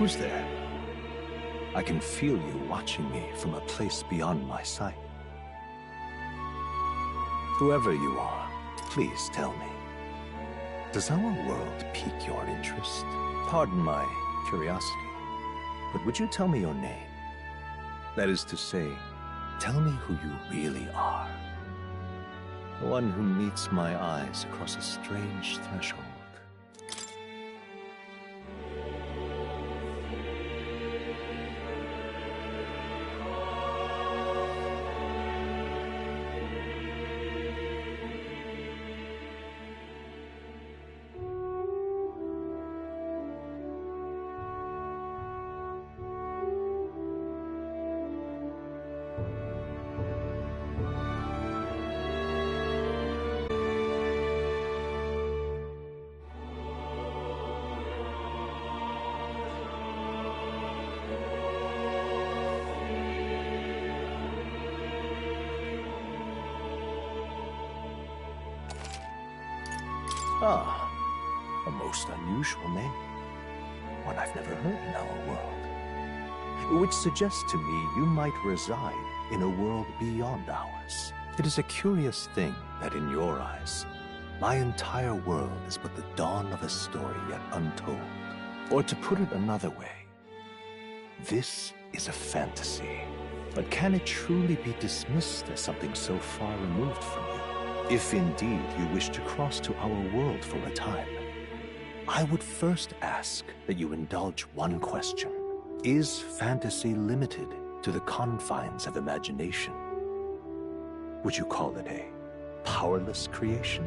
Who's there? I can feel you watching me from a place beyond my sight. Whoever you are, please tell me. Does our world pique your interest? Pardon my curiosity, but would you tell me your name? That is to say, tell me who you really are. The one who meets my eyes across a strange threshold. Ah, a most unusual name. One I've never heard in our world. Which suggests to me you might reside in a world beyond ours. It is a curious thing that in your eyes, my entire world is but the dawn of a story yet untold. Or to put it another way, this is a fantasy. But can it truly be dismissed as something so far removed from you? If indeed you wish to cross to our world for a time, I would first ask that you indulge one question. Is fantasy limited to the confines of imagination? Would you call it a powerless creation?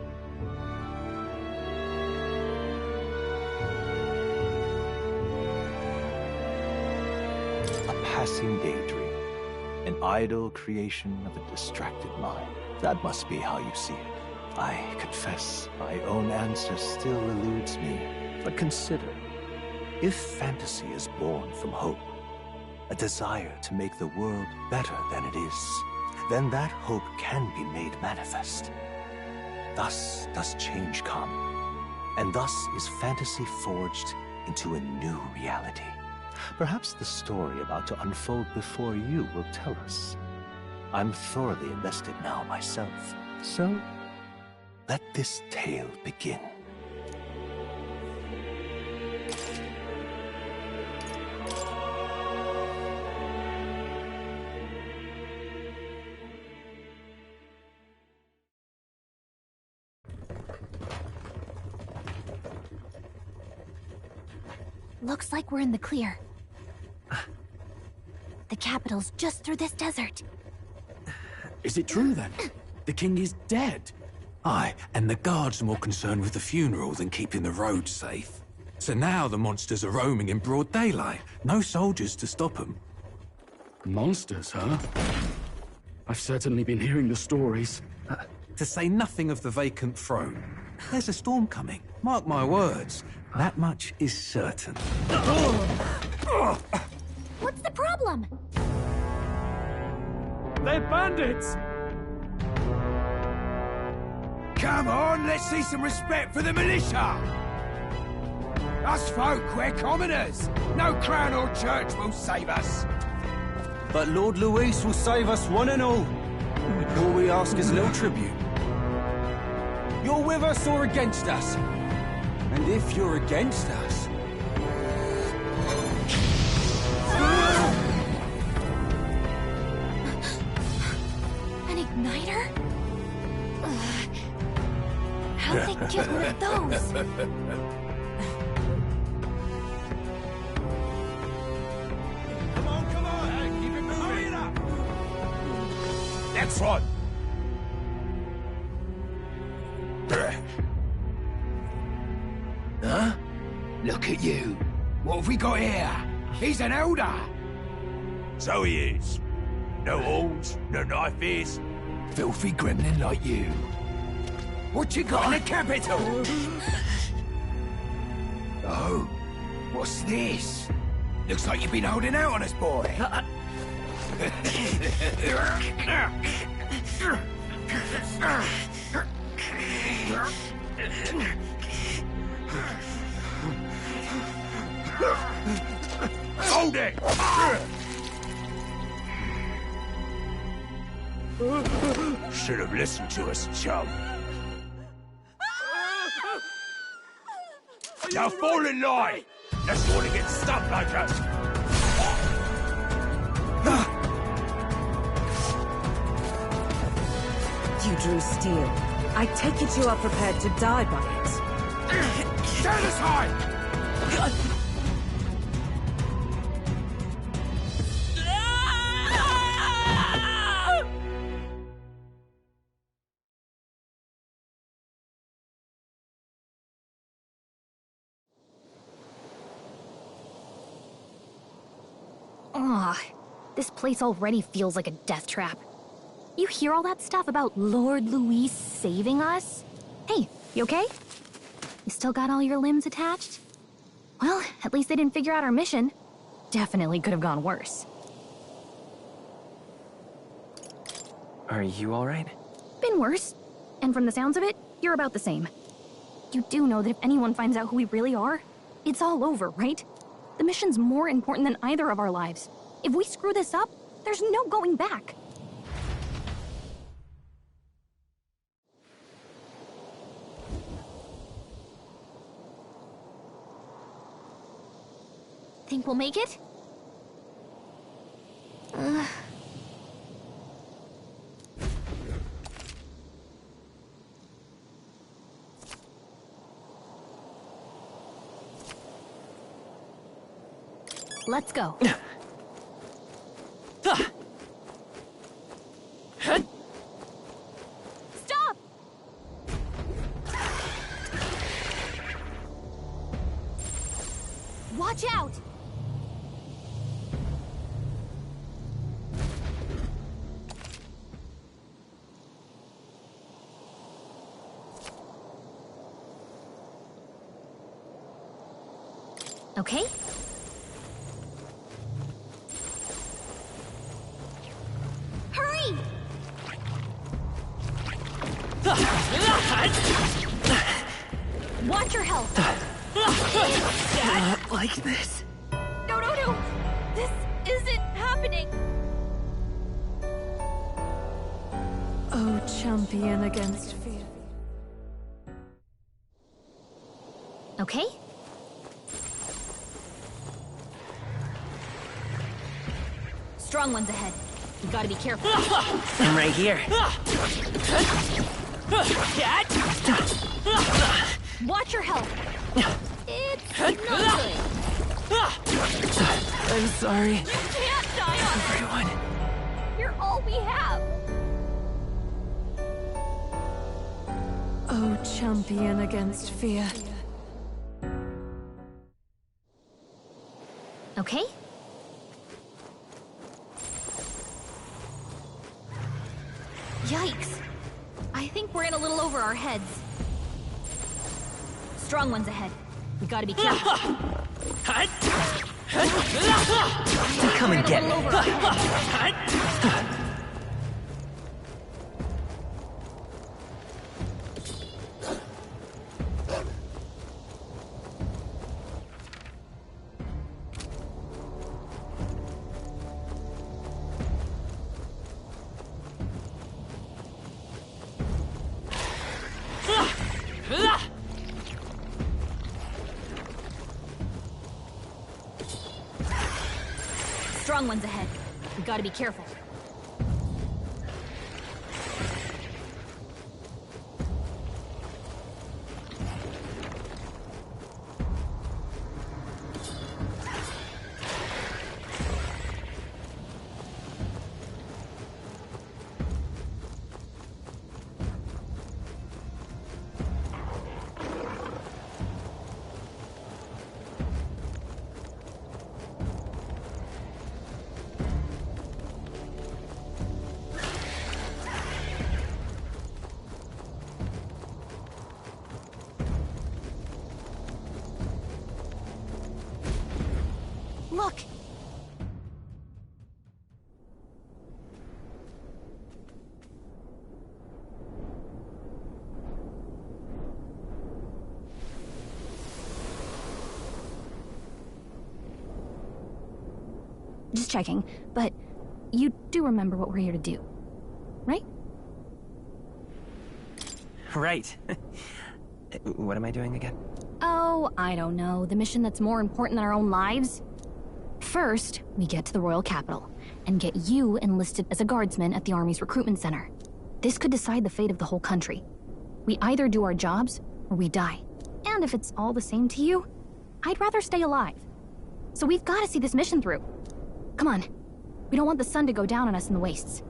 A passing daydream, an idle creation of a distracted mind. That must be how you see it. I confess, my own answer still eludes me. But consider, if fantasy is born from hope, a desire to make the world better than it is, then that hope can be made manifest. Thus does change come, and thus is fantasy forged into a new reality. Perhaps the story about to unfold before you will tell us. I'm thoroughly invested now myself, so let this tale begin. Looks like we're in the clear. The capital's just through this desert. Is it true then? The king is dead? Aye, and the guards are more concerned with the funeral than keeping the roads safe. So now the monsters are roaming in broad daylight. No soldiers to stop them. Monsters, huh? I've certainly been hearing the stories. To say nothing of the vacant throne. There's a storm coming, mark my words. That much is certain. What's the problem? They're bandits! Come on, let's see some respect for the militia! Us folk, we're commoners! No crown or church will save us! But Lord Luis will save us one and all. All we ask is a little tribute. You're with us or against us? And if you're against us... An igniter? How'd they get one of those? Come on, hey, keep it moving! Hurry it up! That's right! Huh? Look at you. What have we got here? He's an elder. So he is. No horns, no knife ears. Filthy gremlin like you. What you got in the capital? Oh, what's this? Looks like you've been holding out on us, boy. Hold it! Should have listened to us, chum. Now fall in line! Let's want to get stuck like us! You drew steel. I take it you are prepared to die by it. Stand aside! Ugh, this place already feels like a death trap. You hear all that stuff about Lord Luis saving us? Hey, you okay? You still got all your limbs attached? Well, at least they didn't figure out our mission. Definitely could have gone worse. Are you alright? Been worse. And from the sounds of it, you're about the same. You do know that if anyone finds out who we really are, it's all over, right? The mission's more important than either of our lives. If we screw this up, there's no going back. Think we'll make it? Let's go. Stop! Watch out! Okay. Hurry! Watch your health. Not like this. No, no, no! This isn't happening! Oh, champion against fear. Okay. Strong ones ahead. You gotta be careful. I'm right here. Watch your health. It's not good. I'm sorry, You can't die on us. everyone. You're all we have. Oh, champion against fear. Okay. Yikes. I think we're in a little over our heads. Strong ones ahead. We gotta be careful. Come and get me. Strong ones ahead. We gotta be careful. Just checking, but you do remember what we're here to do, right? Right. What am I doing again? Oh, I don't know. The mission that's more important than our own lives? First, we get to the royal capital and get you enlisted as a guardsman at the army's recruitment center. This could decide the fate of the whole country. We either do our jobs or we die. And if it's all the same to you, I'd rather stay alive. So we've got to see this mission through. Come on. We don't want the sun to go down on us in the wastes.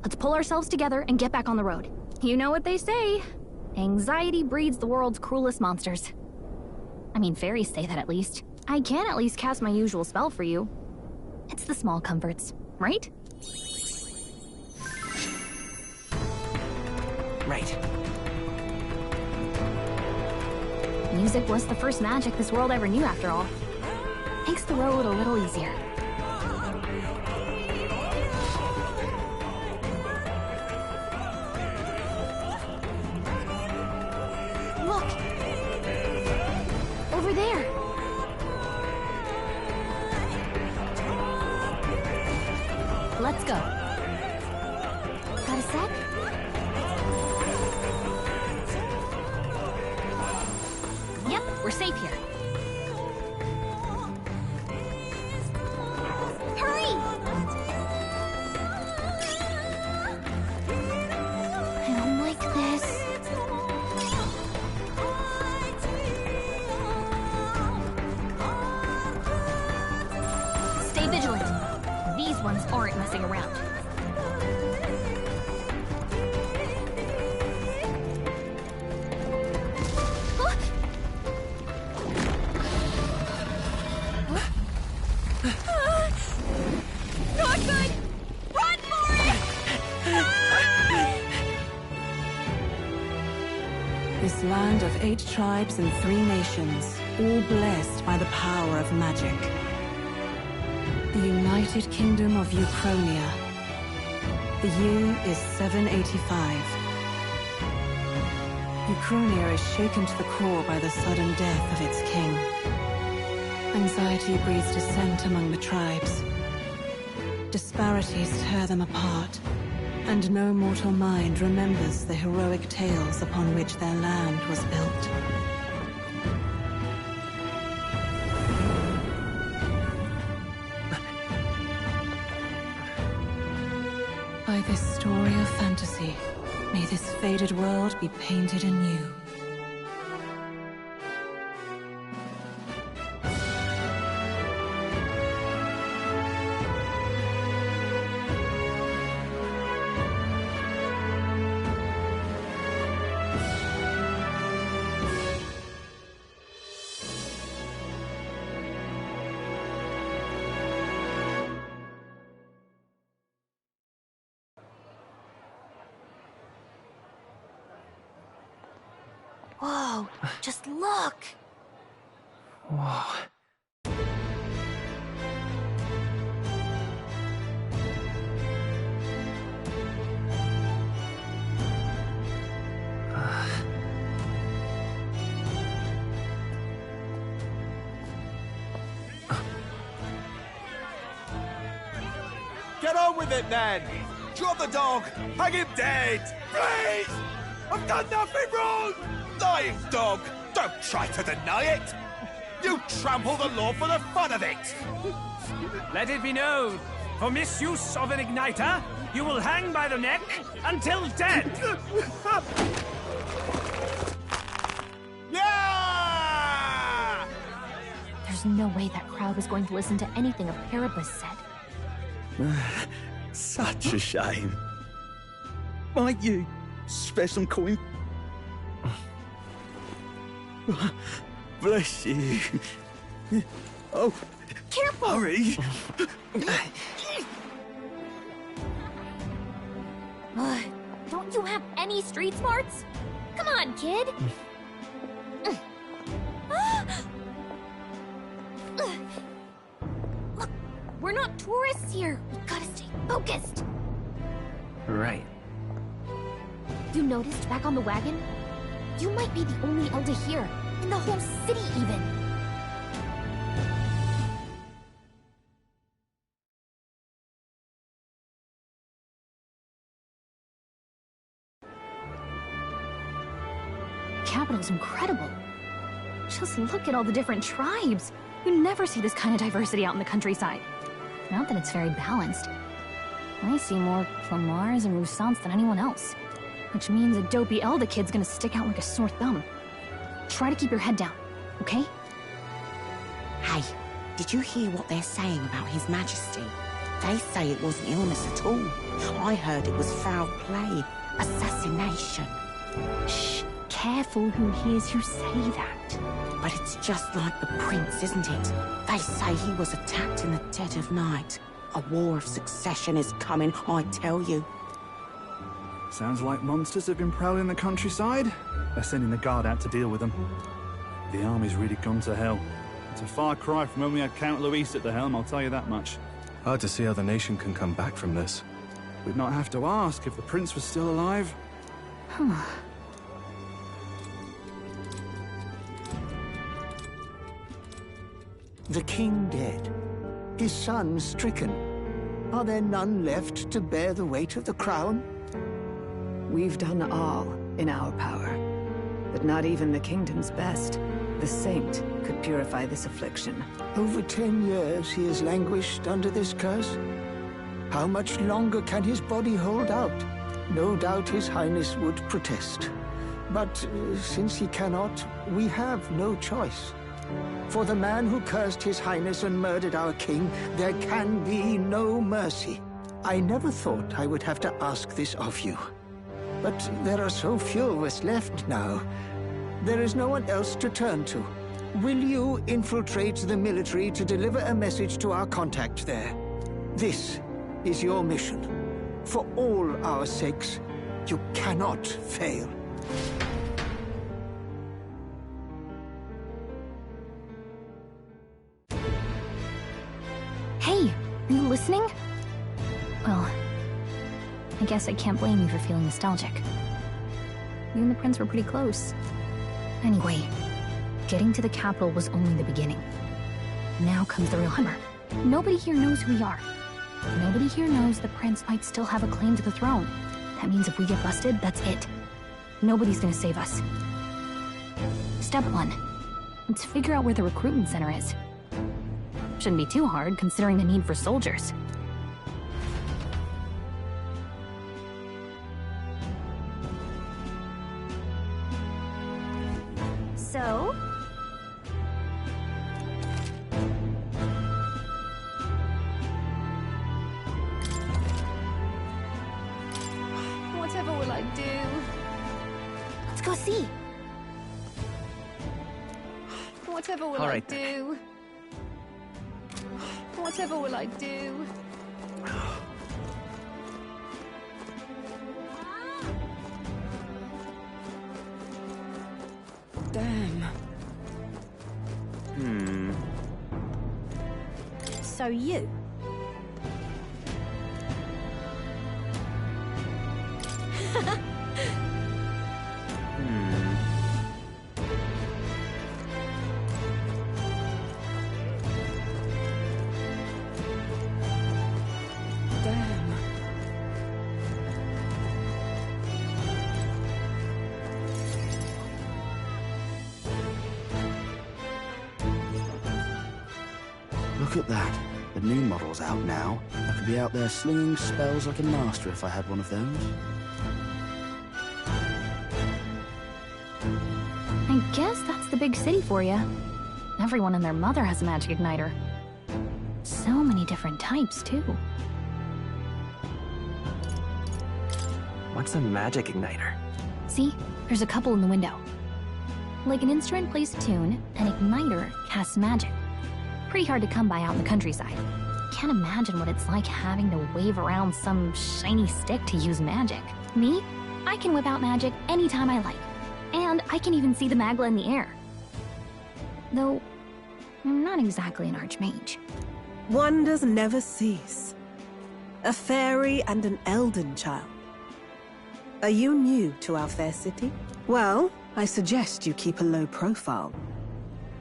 Let's pull ourselves together and get back on the road. You know what they say. Anxiety breeds the world's cruelest monsters. I mean, fairies say that at least. I can at least cast my usual spell for you. It's the small comforts, right? Right. Music was the first magic this world ever knew, after all. Makes the road a little easier. Look! Over there! Let's go. Got a sec? Yep, we're safe here. Hurry! I don't like this. Stay vigilant. These ones aren't messing around. Not good! Run for it! This land of 8 tribes and 3 nations, all blessed by the power of magic. The United Kingdom of Ukronia. The year is 785. Ukronia is shaken to the core by the sudden death of its king. Anxiety breeds dissent among the tribes. Disparities tear them apart, and no mortal mind remembers the heroic tales upon which their land was built. By this story of fantasy, may this faded world be painted anew. Whoa, just look! Whoa. Get on with it, then! Drop the dog! Hang him dead! Please! I've done nothing wrong! Lying dog! Don't try to deny it! You trample the law for the fun of it! Let it be known, for misuse of an igniter, you will hang by the neck until dead! Yeah! There's no way that crowd was going to listen to anything a Paribus said. Such a shame. Might you spare some coin? Bless you. Oh, careful! Hurry! Don't you have any street smarts? Come on, kid! Look, we're not tourists here. We gotta stay focused. Right. You noticed back on the wagon? You might be the only Elder here, in the whole city even. capital's incredible. Just look at all the different tribes. You never see this kind of diversity out in the countryside. Not that it's very balanced. I see more Flamars and Roussants than anyone else. Which means a dopey Elda kid's gonna stick out like a sore thumb. Try to keep your head down, okay? Hey, did you hear what they're saying about His Majesty? They say it wasn't illness at all. I heard it was foul play, assassination. Shh, careful who hears you say that. But it's just like the prince, isn't it? They say he was attacked in the dead of night. A war of succession is coming, I tell you. Sounds like monsters have been prowling the countryside. They're sending the guard out to deal with them. The army's really gone to hell. It's a far cry from when we had Count Luis at the helm, I'll tell you that much. Hard to see how the nation can come back from this. We'd not have to ask if the prince was still alive. The king dead. His son stricken. Are there none left to bear the weight of the crown? We've done all in our power. But not even the kingdom's best, the saint, could purify this affliction. Over 10 years he has languished under this curse. How much longer can his body hold out? No doubt His Highness would protest. But since he cannot, we have no choice. For the man who cursed His Highness and murdered our king, there can be no mercy. I never thought I would have to ask this of you. But there are so few of us left now. There is no one else to turn to. Will you infiltrate the military to deliver a message to our contact there? This is your mission. For all our sakes, you cannot fail. Hey, are you listening? Well, I guess I can't blame you for feeling nostalgic. You and the prince were pretty close. Anyway, getting to the capital was only the beginning. Now comes the real hammer. Nobody here knows who we are. Nobody here knows the prince might still have a claim to the throne. That means if we get busted, that's it. Nobody's gonna save us. Step 1. Let's figure out where the recruitment center is. Shouldn't be too hard, considering the need for soldiers. So? Whatever will I do? Let's go see. Whatever will I do? Whatever will I do? Damn. So you? Look at that. The new model's out now. I could be out there slinging spells like a master if I had one of those. I guess that's the big city for you. Everyone and their mother has a magic igniter. So many different types, too. What's a magic igniter? See? There's a couple in the window. Like an instrument plays a tune, an igniter casts magic. Pretty hard to come by out in the countryside. Can't imagine what it's like having to wave around some shiny stick to use magic. Me? I can whip out magic anytime I like. And I can even see the Magla in the air. Though, I'm not exactly an archmage. Wonders never cease. A fairy and an Elden child. Are you new to our fair city? Well, I suggest you keep a low profile.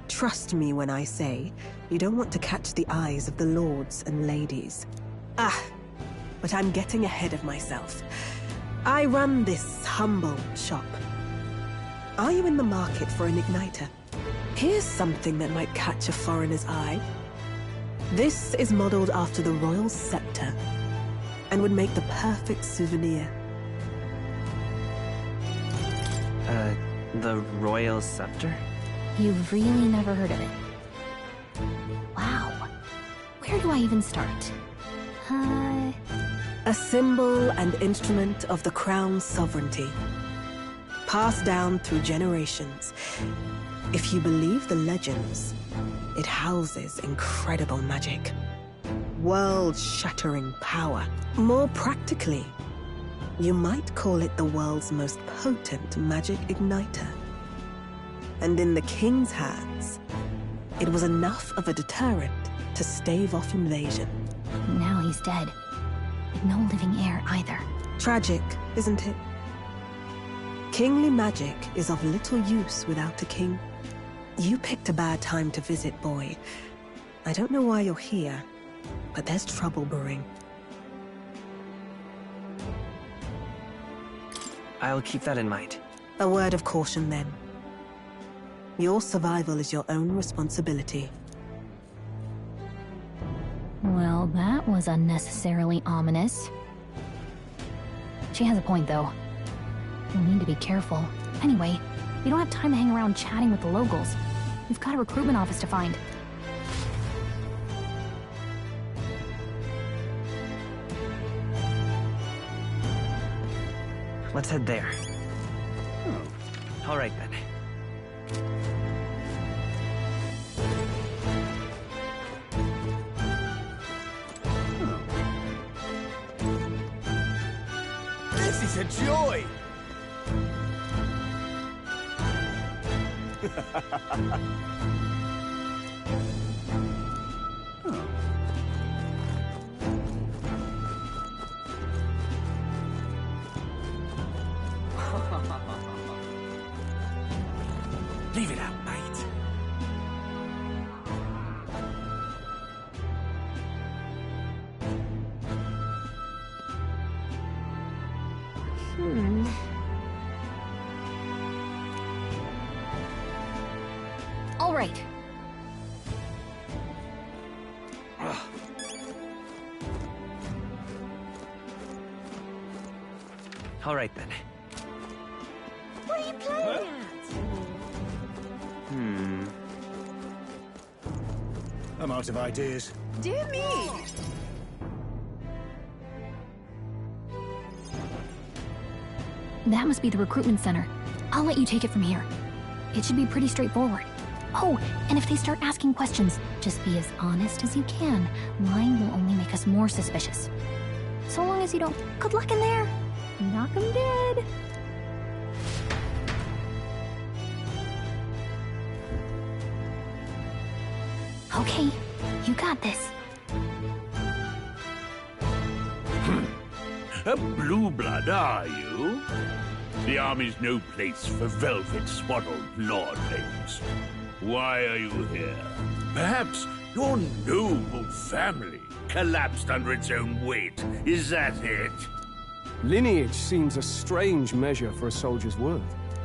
Trust me when I say you don't want to catch the eyes of the lords and ladies. But I'm getting ahead of myself. I run this humble shop. Are you in the market for an igniter? Here's something that might catch a foreigner's eye. This is modeled after the royal scepter and would make the perfect souvenir. The royal scepter? You've really never heard of it. Wow. Where do I even start? A symbol and instrument of the crown's sovereignty, passed down through generations. If you believe the legends, it houses incredible magic, world-shattering power. More practically, you might call it the world's most potent magic igniter. And in the king's hands, it was enough of a deterrent to stave off invasion. Now he's dead. With no living heir either. Tragic, isn't it? Kingly magic is of little use without a king. You picked a bad time to visit, boy. I don't know why you're here, but there's trouble brewing. I'll keep that in mind. A word of caution, then. Your survival is your own responsibility. Well, that was unnecessarily ominous. She has a point, though. We'll need to be careful. Anyway, we don't have time to hang around chatting with the locals. We've got a recruitment office to find. Let's head there. All right, then. This is a joy! Leave it out, mate. All right. All right, then. What are you playing at? I'm out of ideas. Dear me! That must be the recruitment center. I'll let you take it from here. It should be pretty straightforward. Oh, and if they start asking questions, just be as honest as you can. Lying will only make us more suspicious. So long as you don't... Good luck in there! Knock 'em dead! Okay, you got this. A blue blood, are you? The army's no place for velvet-swaddled lordlings. Why are you here? Perhaps your noble family collapsed under its own weight. Is that it? Lineage seems a strange measure for a soldier's worth.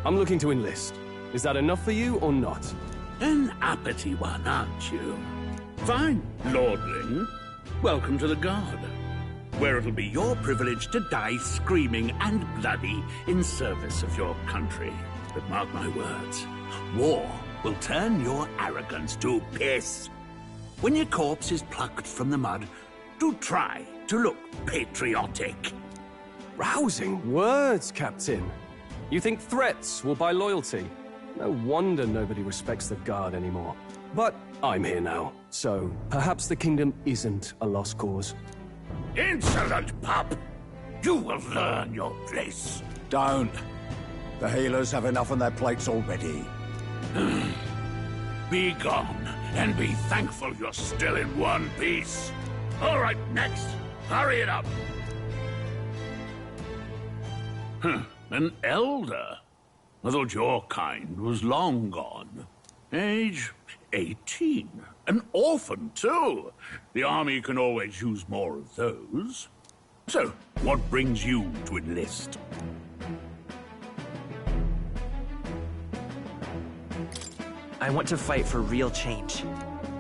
I'm looking to enlist. Is that enough for you or not? An uppity one, aren't you? Fine, lordling. Welcome to the Guard, where it'll be your privilege to die screaming and bloody in service of your country. But mark my words, war will turn your arrogance to piss. When your corpse is plucked from the mud, do try to look patriotic. Rousing words, Captain. You think threats will buy loyalty? No wonder nobody respects the Guard anymore. But I'm here now, so perhaps the kingdom isn't a lost cause. Insolent pup! You will learn your place. Don't. The healers have enough on their plates already. Be gone, and be thankful you're still in one piece. All right, next. Hurry it up. An elder? I thought your kind was long gone. Age 18. An orphan, too. The army can always use more of those. So, what brings you to enlist? I want to fight for real change.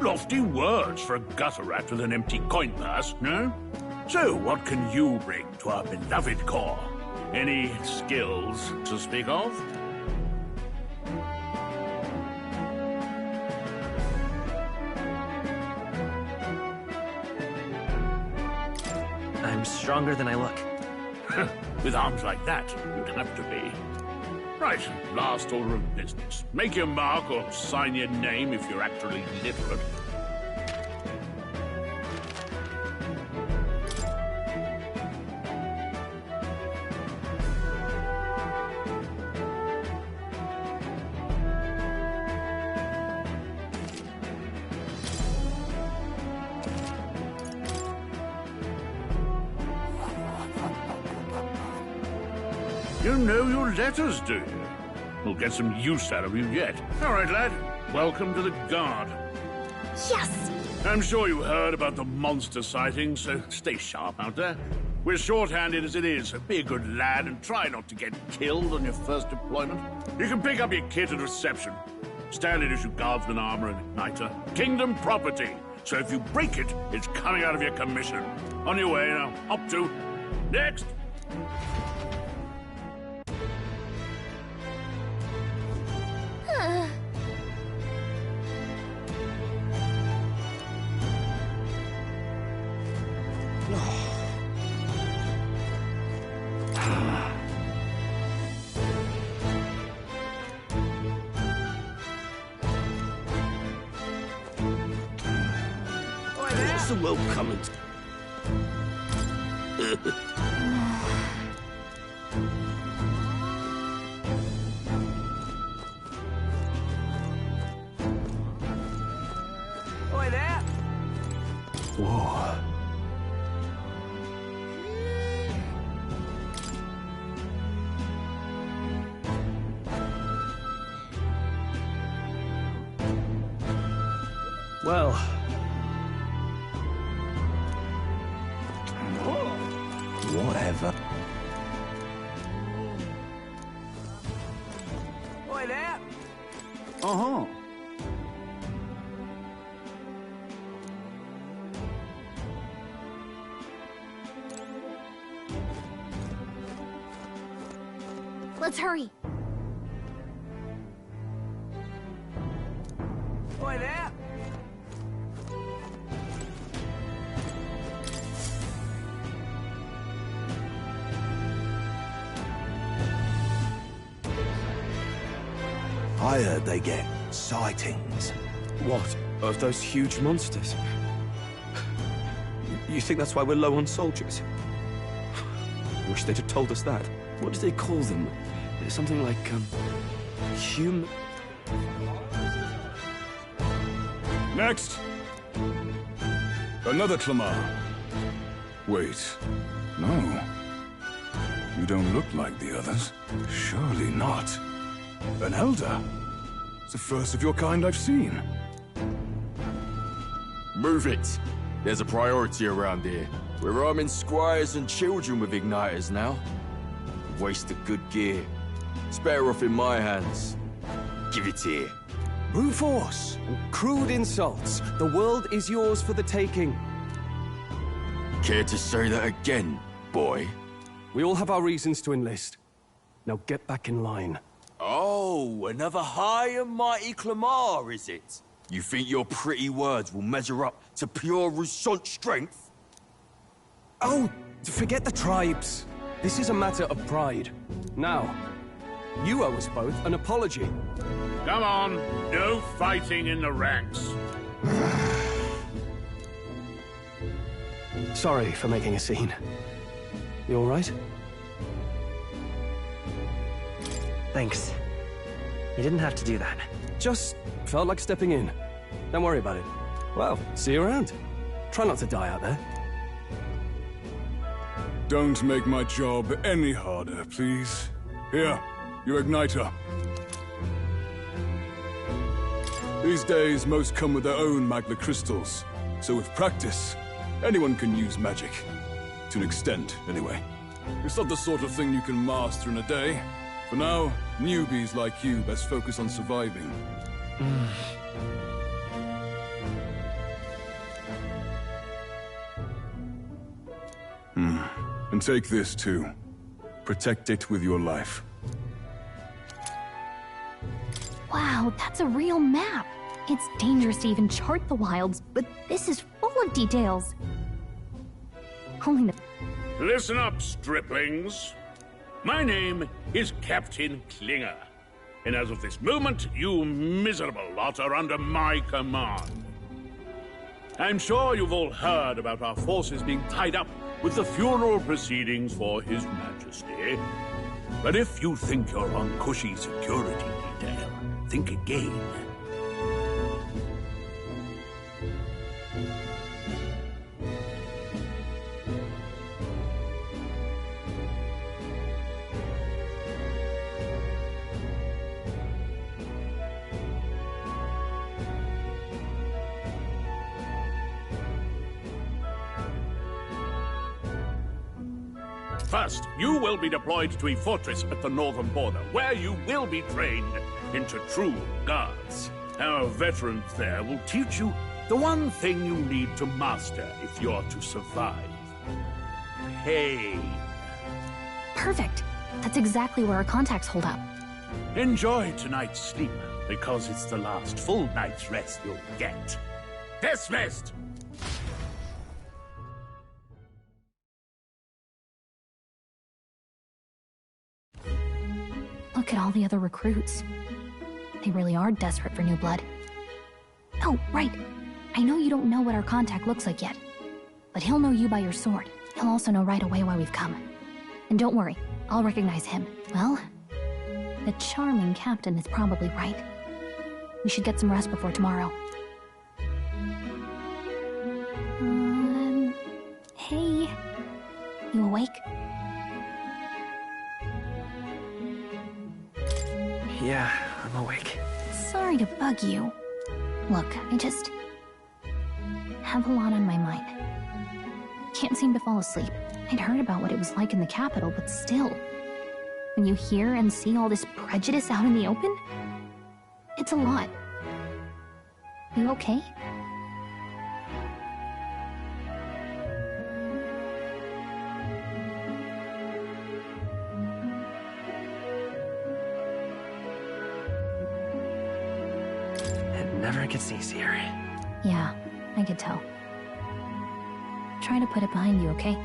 Lofty words for a gutter rat with an empty coin purse, no? So, what can you bring to our beloved corps? Any skills to speak of? I'm stronger than I look. With arms like that, you'd have to be. Right, last order of business. Make your mark or sign your name if you're actually literate. You know your letters, do you? We'll get some use out of you yet. All right, lad. Welcome to the Guard. Yes! I'm sure you heard about the monster sightings, so stay sharp out there. We're short-handed as it is, so be a good lad and try not to get killed on your first deployment. You can pick up your kit at reception. Standard issue guardsman armor and igniter. Kingdom property. So if you break it, it's coming out of your commission. On your way now. Up to. Next! What's the world coming to? Oi there! Whoa. Well, whatever. Oi there! Uh-huh. Let's hurry. Oi there! I heard they get sightings. What? Of those huge monsters? You think that's why we're low on soldiers? I wish they'd have told us that. What do they call them? Something like, human... Next! Another Clamar. Wait. No. You don't look like the others. Surely not. An Elder. It's the first of your kind I've seen. Move it. There's a priority around here. We're arming squires and children with igniters now. Waste of good gear. It's better off in my hands. Give it here. brute force and crude insults. The world is yours for the taking. Care to say that again, boy? We all have our reasons to enlist. Now get back in line. Oh, another high and mighty Clamar, is it? You think your pretty words will measure up to pure Rousant strength? Oh, forget the tribes. This is a matter of pride. Now, you owe us both an apology. Come on, no fighting in the ranks. Sorry for making a scene. You all right? Thanks. You didn't have to do that. Just felt like stepping in. Don't worry about it. Well, see you around. Try not to die out there. Don't make my job any harder, please. Here, your igniter. These days, most come with their own Magna crystals. So with practice, anyone can use magic. To an extent, anyway. It's not the sort of thing you can master in a day. For now, newbies like you best focus on surviving. And take this too. Protect it with your life. Wow, that's a real map. It's dangerous to even chart the wilds, but this is full of details. Only the... Listen up, striplings. My name is Captain Klinger, and as of this moment, you miserable lot are under my command. I'm sure you've all heard about our forces being tied up with the funeral proceedings for His Majesty. But if you think you're on cushy security detail, think again. First, you will be deployed to a fortress at the northern border, where you will be trained into true guards. Our veterans there will teach you the one thing you need to master if you're to survive. Pain. Perfect. That's exactly where our contacts hold up. Enjoy tonight's sleep, because it's the last full night's rest you'll get. Dismissed! Look at all the other recruits. They really are desperate for new blood. Oh, right. I know you don't know what our contact looks like yet, but he'll know you by your sword. He'll also know right away why we've come. And don't worry, I'll recognize him. Well, the charming captain is probably right. We should get some rest before tomorrow. Hey. You awake? Yeah, I'm awake. Sorry to bug you. Look, I just have a lot on my mind. Can't seem to fall asleep. I'd heard about what it was like in the capital, but still. When you hear and see all this prejudice out in the open, it's a lot. You okay? Never gets easier. Yeah, I could tell. Try to put it behind you, okay?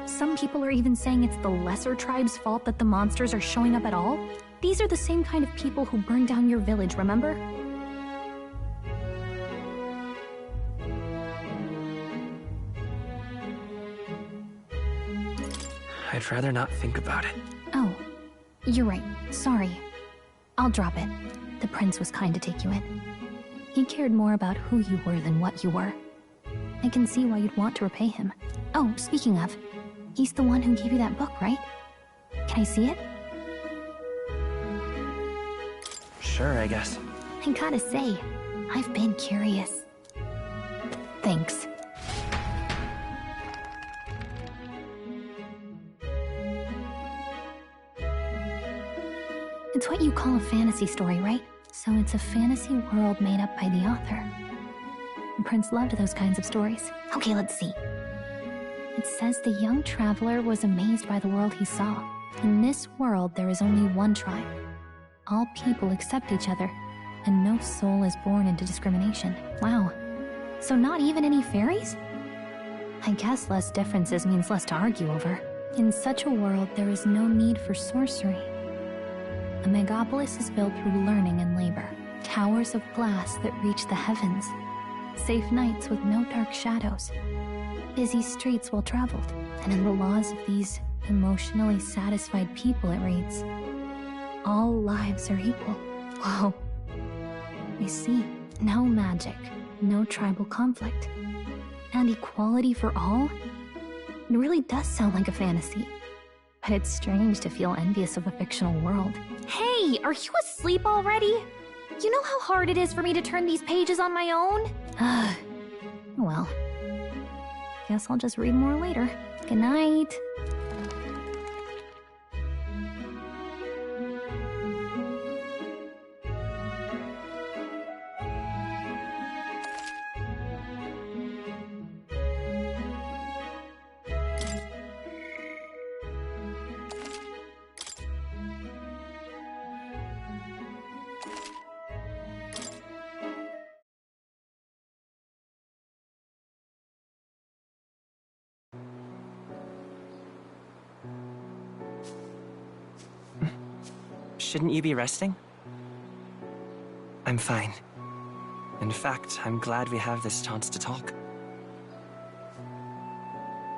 Some people are even saying it's the lesser tribe's fault that the monsters are showing up at all. These are the same kind of people who burned down your village, remember? I'd rather not think about it. Oh, you're right. Sorry. I'll drop it. The prince was kind to take you in. He cared more about who you were than what you were. I can see why you'd want to repay him. Oh, speaking of, he's the one who gave you that book, right? Can I see it? Sure, I guess. I gotta say, I've been curious. Thanks. It's what you call a fantasy story, right? So it's a fantasy world made up by the author. The prince loved those kinds of stories. Okay, let's see. It says the young traveler was amazed by the world he saw. In this world, there is only one tribe. All people accept each other, and no soul is born into discrimination. Wow. So not even any fairies? I guess less differences means less to argue over. In such a world, there is no need for sorcery. A megapolis is built through learning and labor. Towers of glass that reach the heavens. Safe nights with no dark shadows. Busy streets well traveled. And in the laws of these emotionally satisfied people, it reads, all lives are equal. Whoa. I see. No magic, no tribal conflict, and equality for all? It really does sound like a fantasy. But it's strange to feel envious of a fictional world. Hey, are you asleep already? You know how hard it is for me to turn these pages on my own? Well, guess I'll just read more later. Good night. Shouldn't you be resting? I'm fine. In fact, I'm glad we have this chance to talk.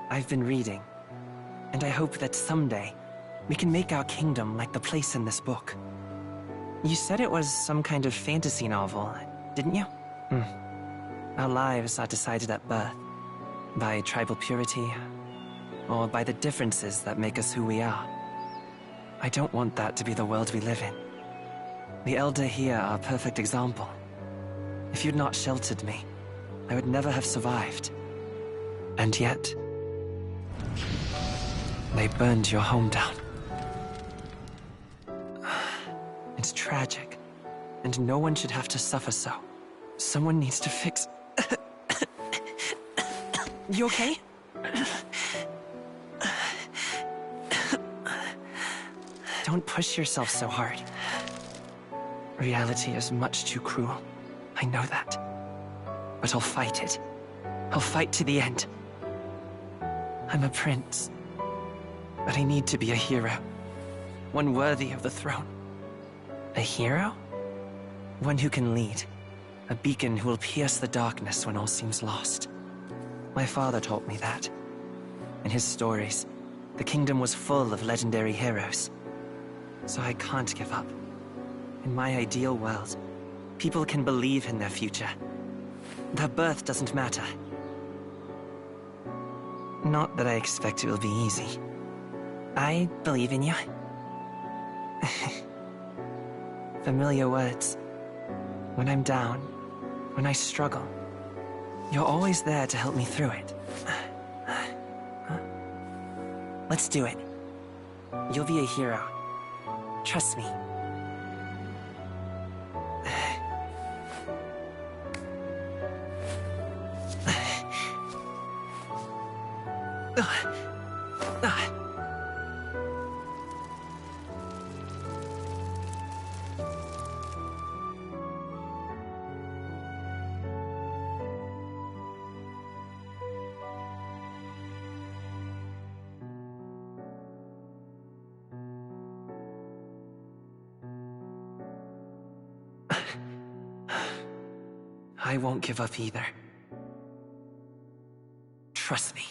I've been reading, and I hope that someday we can make our kingdom like the place in this book. You said it was some kind of fantasy novel, didn't you? Our lives are decided at birth, by tribal purity, or by the differences that make us who we are. I don't want that to be the world we live in. The Elder here are a perfect example. If you'd not sheltered me, I would never have survived. And yet, they burned your home down. It's tragic, and no one should have to suffer so. Someone needs to fix... You okay? Don't push yourself so hard. Reality is much too cruel. I know that. But I'll fight it. I'll fight to the end. I'm a prince. But I need to be a hero. One worthy of the throne. A hero? One who can lead. A beacon who will pierce the darkness when all seems lost. My father taught me that. In his stories, the kingdom was full of legendary heroes. So I can't give up. In my ideal world, people can believe in their future. Their birth doesn't matter. Not that I expect it will be easy. I believe in you. Familiar words. When I'm down, when I struggle, you're always there to help me through it. Let's do it. You'll be a hero. Trust me. I won't give up either. Trust me.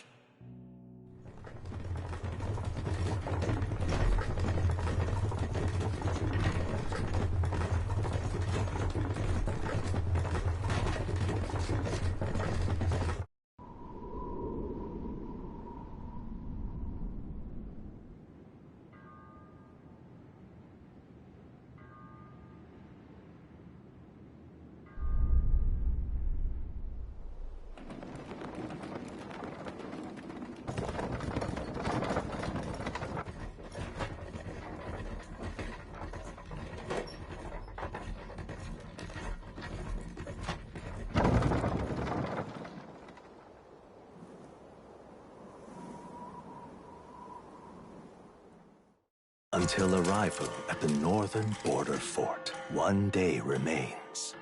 Until arrival at the northern border fort, one day remains.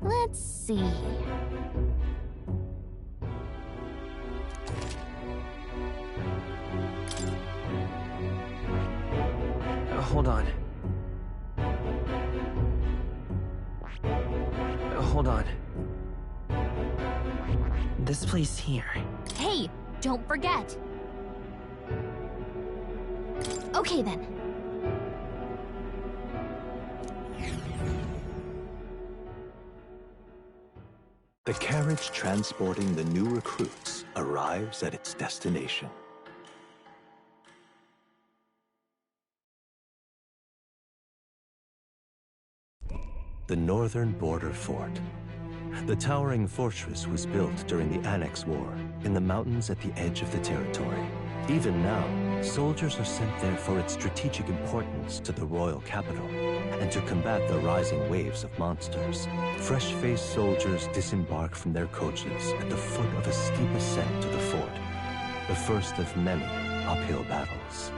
Let's see. Hold on. Hold on. This place here. Hey, don't forget. Okay then. The carriage transporting the new recruits arrives at its destination. The northern border fort. The towering fortress was built during the Annex War in the mountains at the edge of the territory. Even now, soldiers are sent there for its strategic importance to the royal capital and to combat the rising waves of monsters. Fresh-faced soldiers disembark from their coaches at the foot of a steep ascent to the fort, the first of many uphill battles.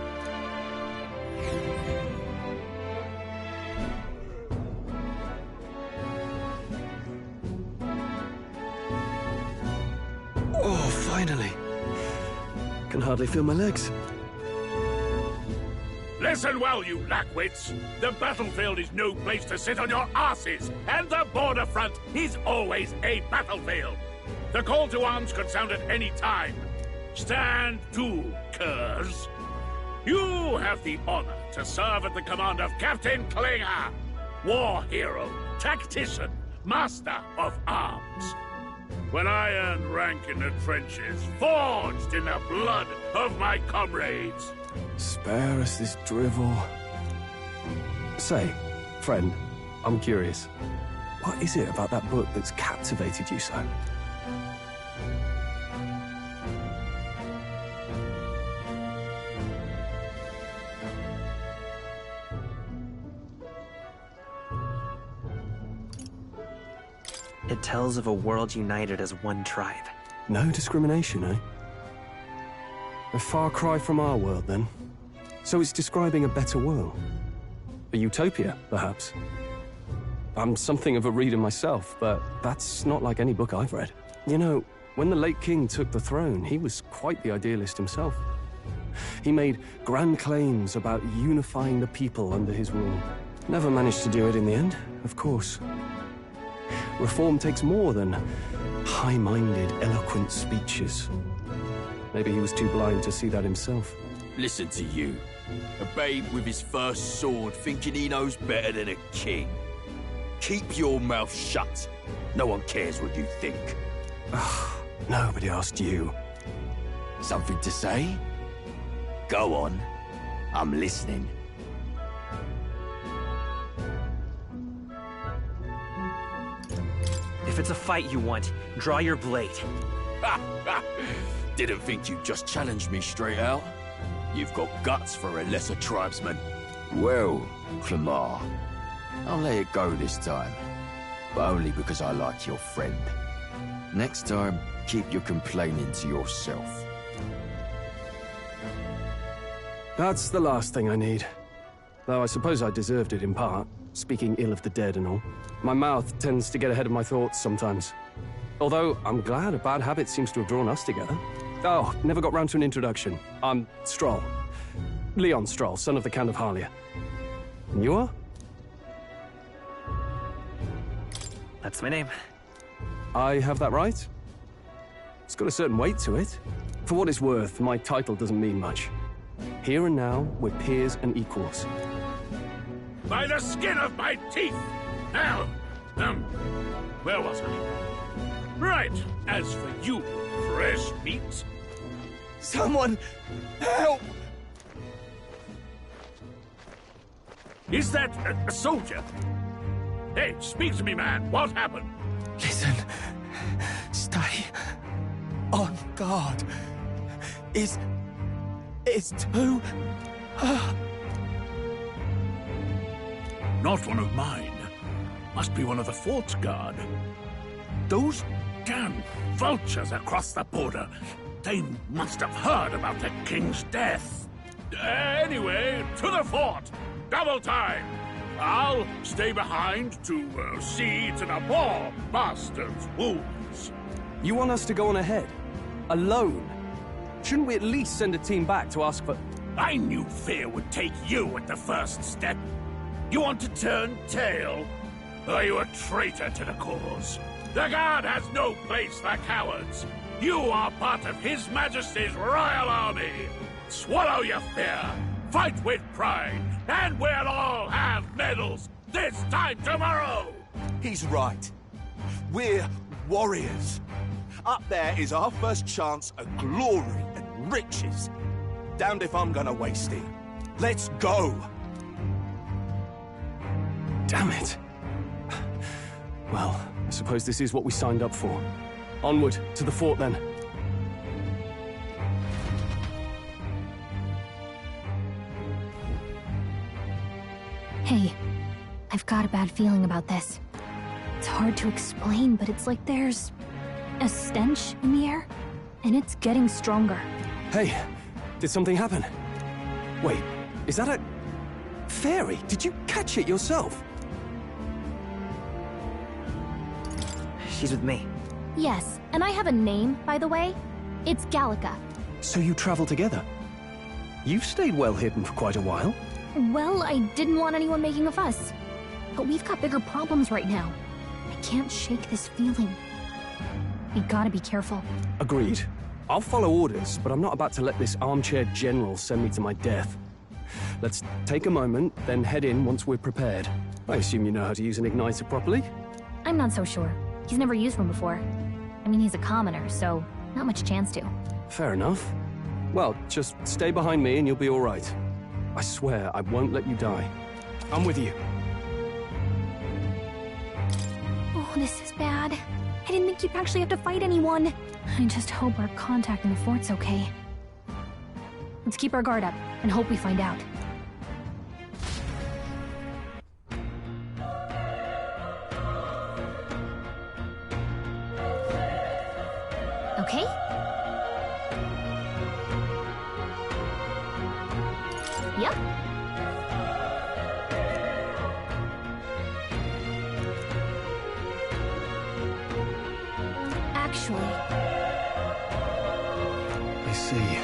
Oh, finally! Can hardly feel my legs. Listen well, you lackwits. The battlefield is no place to sit on your asses, and the border front is always a battlefield. The call to arms could sound at any time. Stand to, curs. You have the honor to serve at the command of Captain Klinger, war hero, tactician, master of arms. When I earned rank in the trenches, forged in the blood of my comrades. Spare us this drivel. Say, friend, I'm curious. What is it about that book that's captivated you so? It tells of a world united as one tribe. No discrimination, eh? A far cry from our world, then. So it's describing a better world. A utopia, perhaps. I'm something of a reader myself, but that's not like any book I've read. You know, when the late king took the throne, he was quite the idealist himself. He made grand claims about unifying the people under his rule. Never managed to do it in the end, of course. Reform takes more than high-minded, eloquent speeches. Maybe he was too blind to see that himself. Listen to you. A babe with his first sword thinking he knows better than a king. Keep your mouth shut. No one cares what you think. Nobody asked you. Something to say? Go on. I'm listening. If it's a fight you want, draw your blade. Didn't think you'd just challenge me straight out. You've got guts for a lesser tribesman. Well, Clemar, I'll let it go this time. But only because I like your friend. Next time, keep your complaining to yourself. That's the last thing I need. Though I suppose I deserved it in part, speaking ill of the dead and all. My mouth tends to get ahead of my thoughts sometimes. Although, I'm glad a bad habit seems to have drawn us together. Oh, never got round to an introduction. I'm Stroll. Leon Stroll, son of the Count of Harlia. And you are? That's my name. I have that right? It's got a certain weight to it. For what it's worth, my title doesn't mean much. Here and now, we're peers and equals. By the skin of my teeth! Now, where was I? Right, as for you, fresh meat. Someone, help! Is that a soldier? Hey, speak to me, man. What happened? Listen. Stay on guard. It's too... Not one of mine. Must be one of the fort's guard. Those damn vultures across the border. They must have heard about the king's death. Anyway, to the fort. Double time. I'll stay behind to see to the poor bastard's wounds. You want us to go on ahead? Alone? Shouldn't we at least send a team back to ask for... I knew fear would take you at the first step. You want to turn tail? Are you a traitor to the cause? The Guard has no place for cowards. You are part of His Majesty's Royal Army. Swallow your fear, fight with pride, and we'll all have medals this time tomorrow! He's right. We're warriors. Up there is our first chance at glory and riches. Damned if I'm gonna waste it. Let's go! Damn it. Well, I suppose this is what we signed up for. Onward, to the fort then. Hey, I've got a bad feeling about this. It's hard to explain, but it's like there's a stench in the air, and it's getting stronger. Hey, did something happen? Wait, is that a... fairy? Did you catch it yourself? She's with me. Yes, and I have a name, by the way. It's Gallica. So you travel together? You've stayed well hidden for quite a while. Well, I didn't want anyone making a fuss. But we've got bigger problems right now. I can't shake this feeling. We gotta be careful. Agreed. I'll follow orders, but I'm not about to let this armchair general send me to my death. Let's take a moment, then head in once we're prepared. I assume you know how to use an igniter properly? I'm not so sure. He's never used one before. I mean, he's a commoner, so not much chance to. Fair enough. Well, just stay behind me and you'll be all right. I swear I won't let you die. I'm with you. Oh, this is bad. I didn't think you'd actually have to fight anyone. I just hope our contact in the fort's okay. Let's keep our guard up and hope we find out. Okay? Yep. Actually... I see.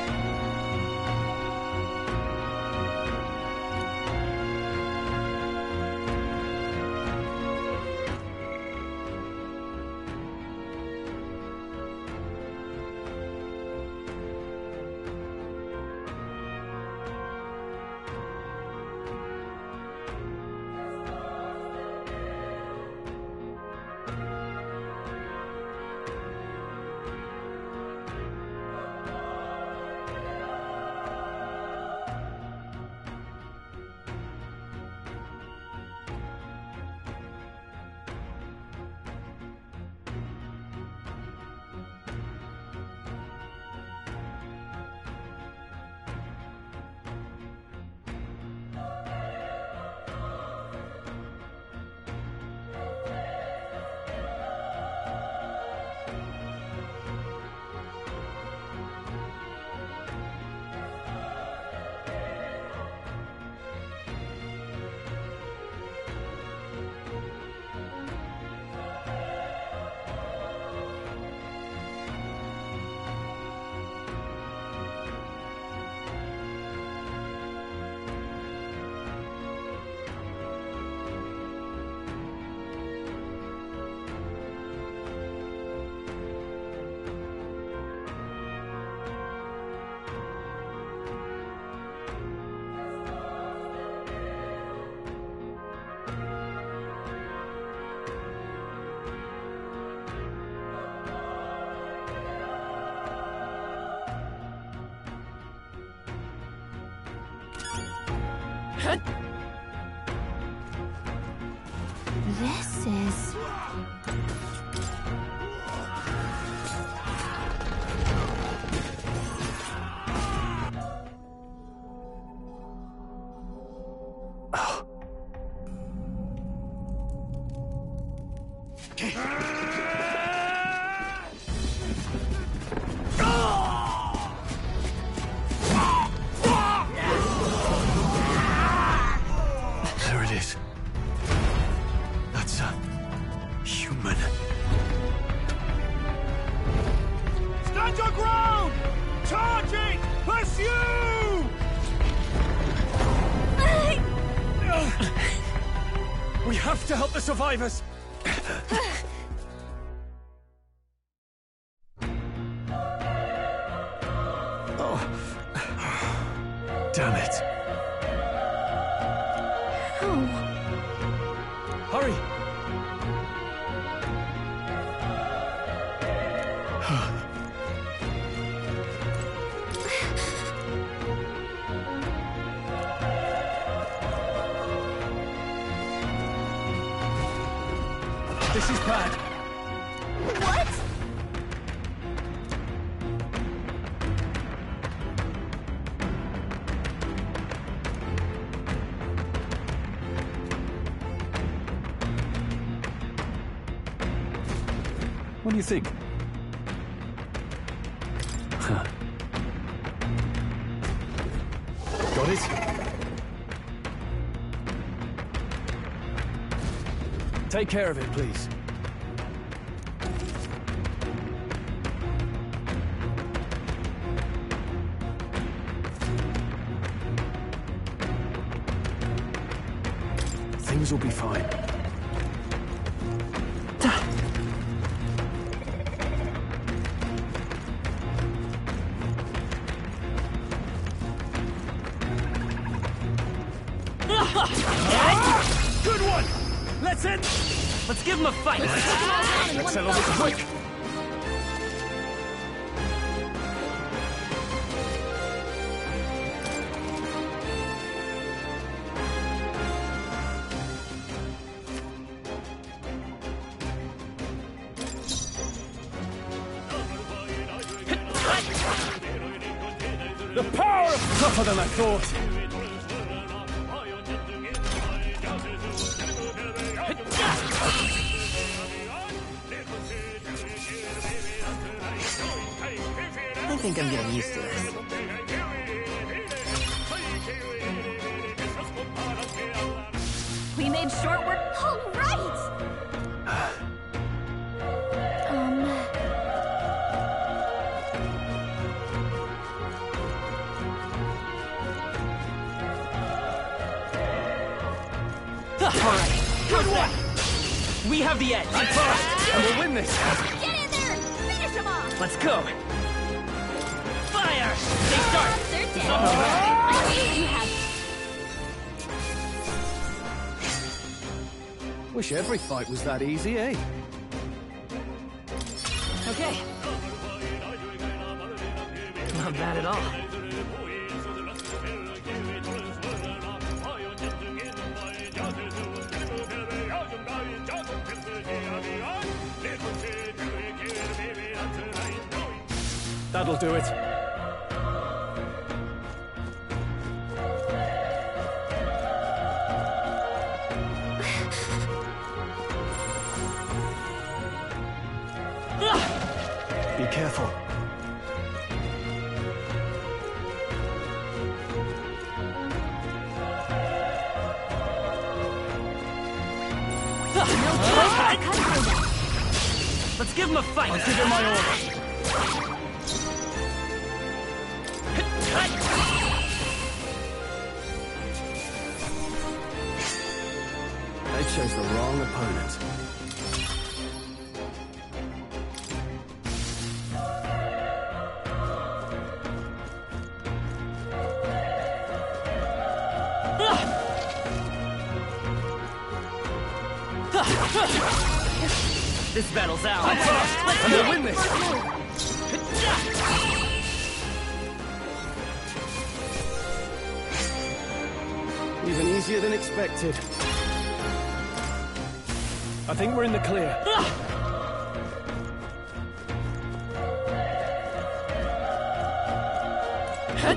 This is... There it is. That's a human. Stand your ground! Charging! Pursue! We have to help the survivors! Oh. Damn it. Hurry! This is bad. What? What do you think? Huh. Got it? Take care of it, please. others will be fine. Good one! Let's in! Let's give him a fight! Let's settle this quick! The power of tougher than I thought. I think I'm getting used to this. We made short work. All right! Alright, good one! We have the edge! And we'll win this! Get in there! Finish him off! Let's go! Fire! Stay sharp! They're dead. I knew you had... Wish every fight was that easy, eh? Okay. Not bad at all. That'll do it. Be careful. Let's give him a fight! I'll give him my order. They chose the wrong opponent. This battle's out. And they'll win this. Even easier than expected. I think we're in the clear. Hey!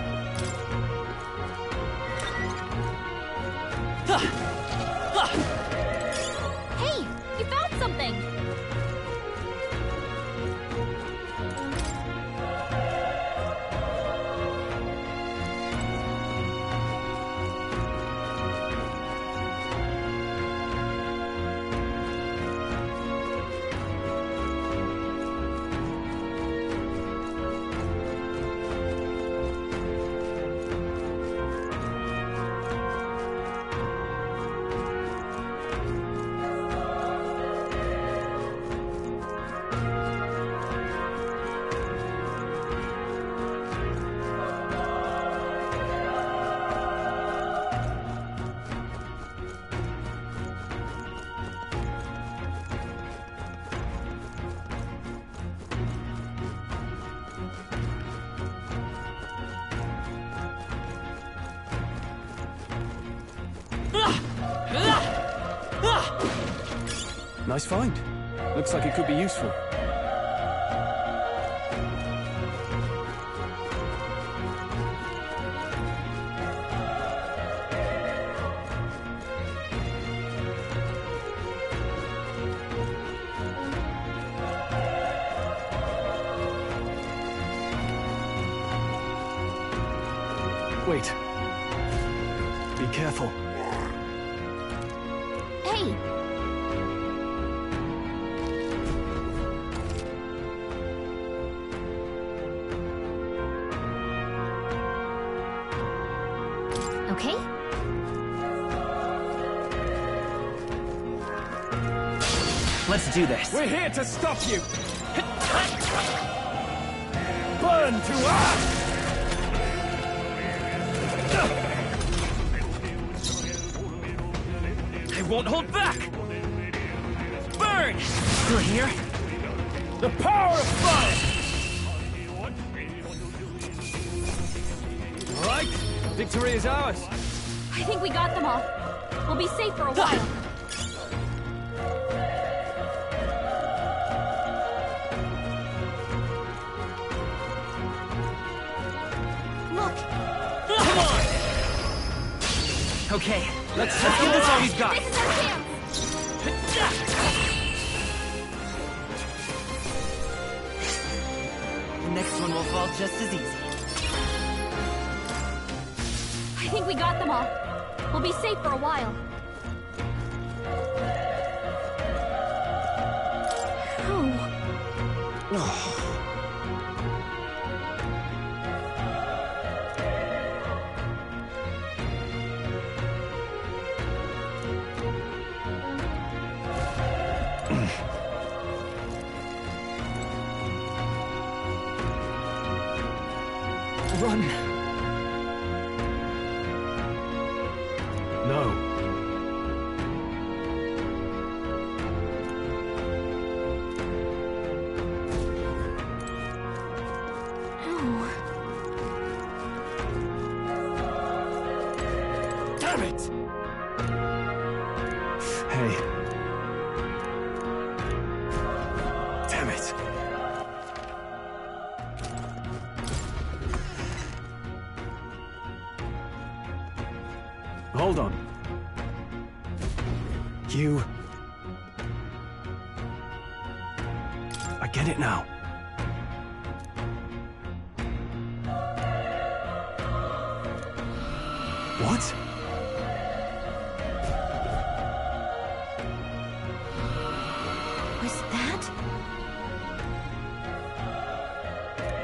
You found something! Nice find. Looks like it could be useful. Wait. Be careful. Hey! Okay? Let's do this. We're here to stop you! Burn to ash! I won't hold back! Burn! Through here? The power of fire! All right, victory is ours. I think we got them all. We'll be safe for a while. Look! Come on! Okay, let's give this all we've got. This is our chance! The next one will fall just as easy. I think we got them all. We'll be safe for a while. Oh. Run! No. Damn it! Hey. Damn it. Hold on. You... I get it now. What? Was that?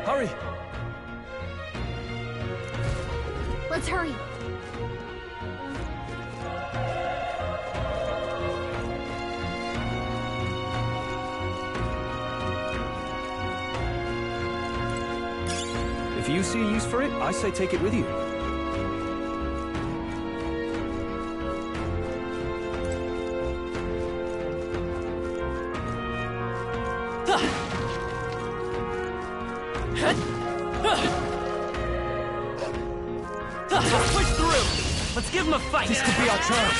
Hurry! Let's hurry. If you see a use for it, I say take it with you. Push through! Let's give him a fight! This could be our chance!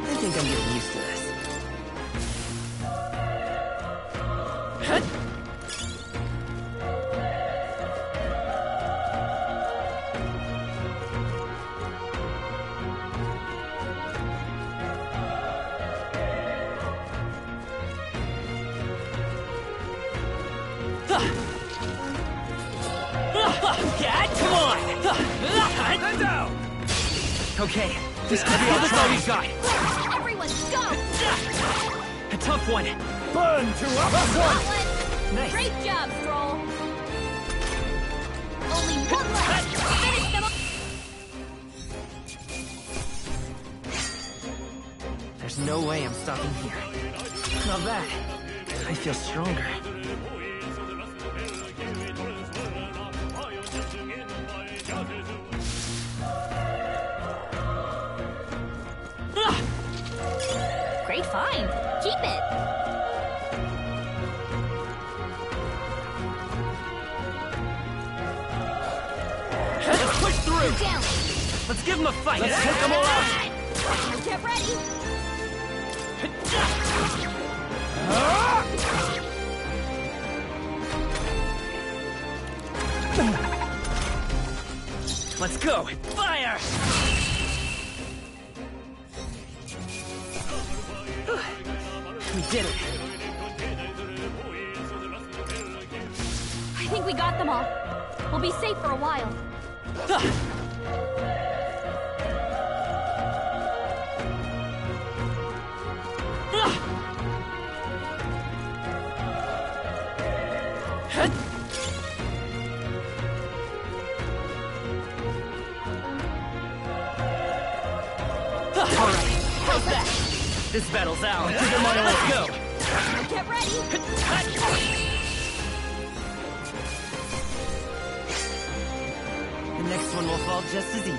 I think I'm getting used to this. Yeah, come on! Stand down! Okay, this could be all we've got. Everyone, go! A tough one. Burn to up! Scotland! Nice. Great job, Stroll! Only one left! Finish them all! There's no way I'm stopping here. Not bad. I feel stronger. Great find! Keep it! Let's push through! Down! Let's give them a fight! Let's take them all out! Get ready! Let's go! Fire! We did it! I think we got them all. We'll be safe for a while. This battle's ours. Give it my all. Let's go. Get ready! The next one will fall just as easy.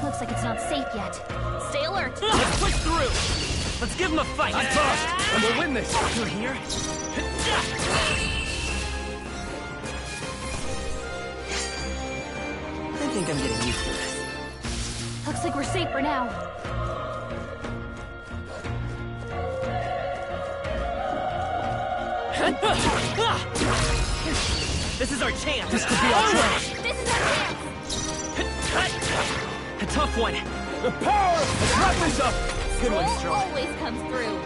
Looks like it's not safe yet. Stay alert! Let's push through! Let's give him a fight! I'm fast, and we'll win this! You're here? I think I'm getting used to this. Looks like we're safe for now. This is our chance! This could be our chance! This is our chance! A tough one! The power! Let's wrap this up! Good one, Troll Strong. always comes through.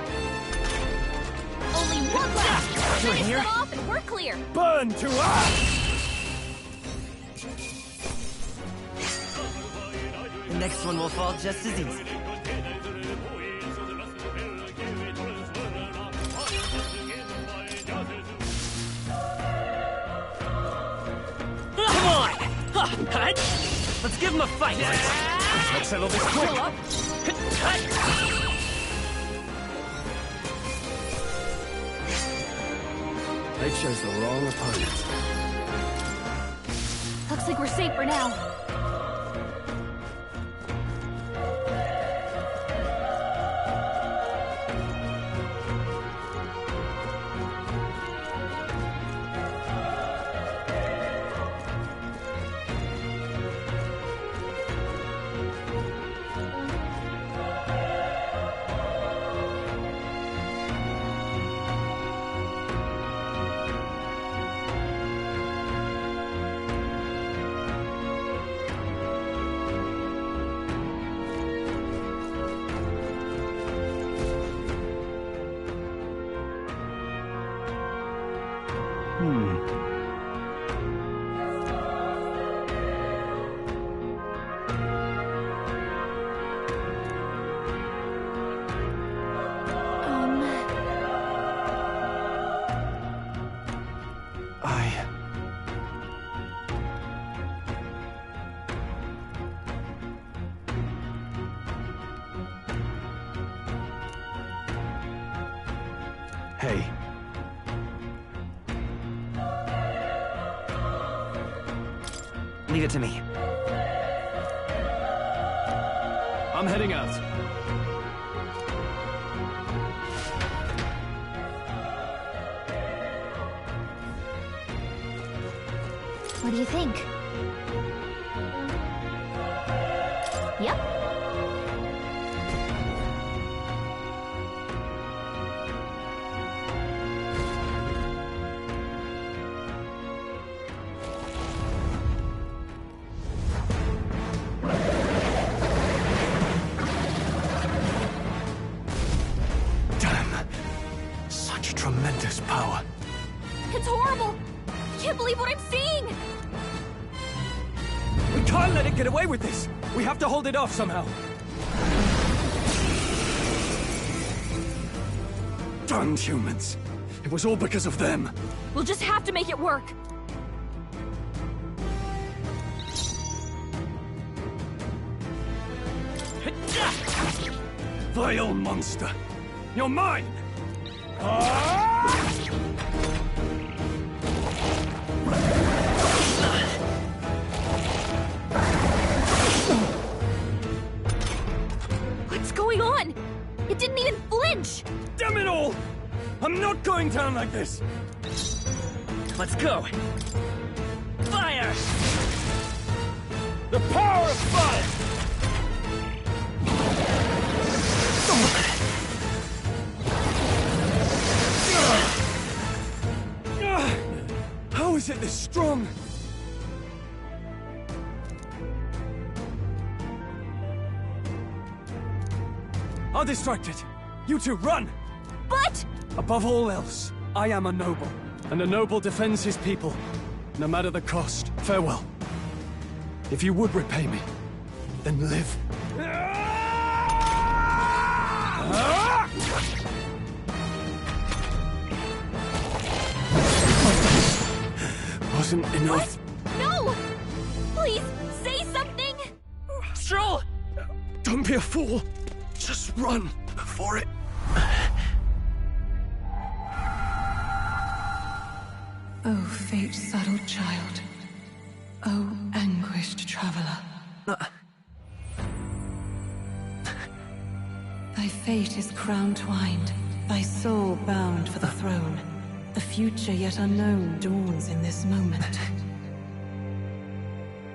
Only one left! You're Finish here? them off and we're clear! Burn to ash! The next one will fall just as easy. Come on! Let's give him a fight! Let's settle this quick! They chose the wrong opponent. Looks like we're safe for now. Hey. Leave it to me. I'm heading out. What do you think? Yep. Tremendous power. It's horrible! I can't believe what I'm seeing! We can't let it get away with this! We have to hold it off somehow. Darn humans. It was all because of them. We'll just have to make it work. Vile monster. You're mine! What's going on? It didn't even flinch! Damn it all! I'm not going down like this! Let's go! Fire! The power of fire! How is it this strong? I'll distract it. You two, run! But... Above all else, I am a noble. And a noble defends his people, no matter the cost. Farewell. If you would repay me, then live. Wasn't enough. What? No! Please, say something! Stroll! Don't be a fool. Just run before it... Oh, fate-saddled child. Oh, anguished traveler. Thy fate is crown-twined, thy soul bound for the throne. The future yet unknown dawns in this moment.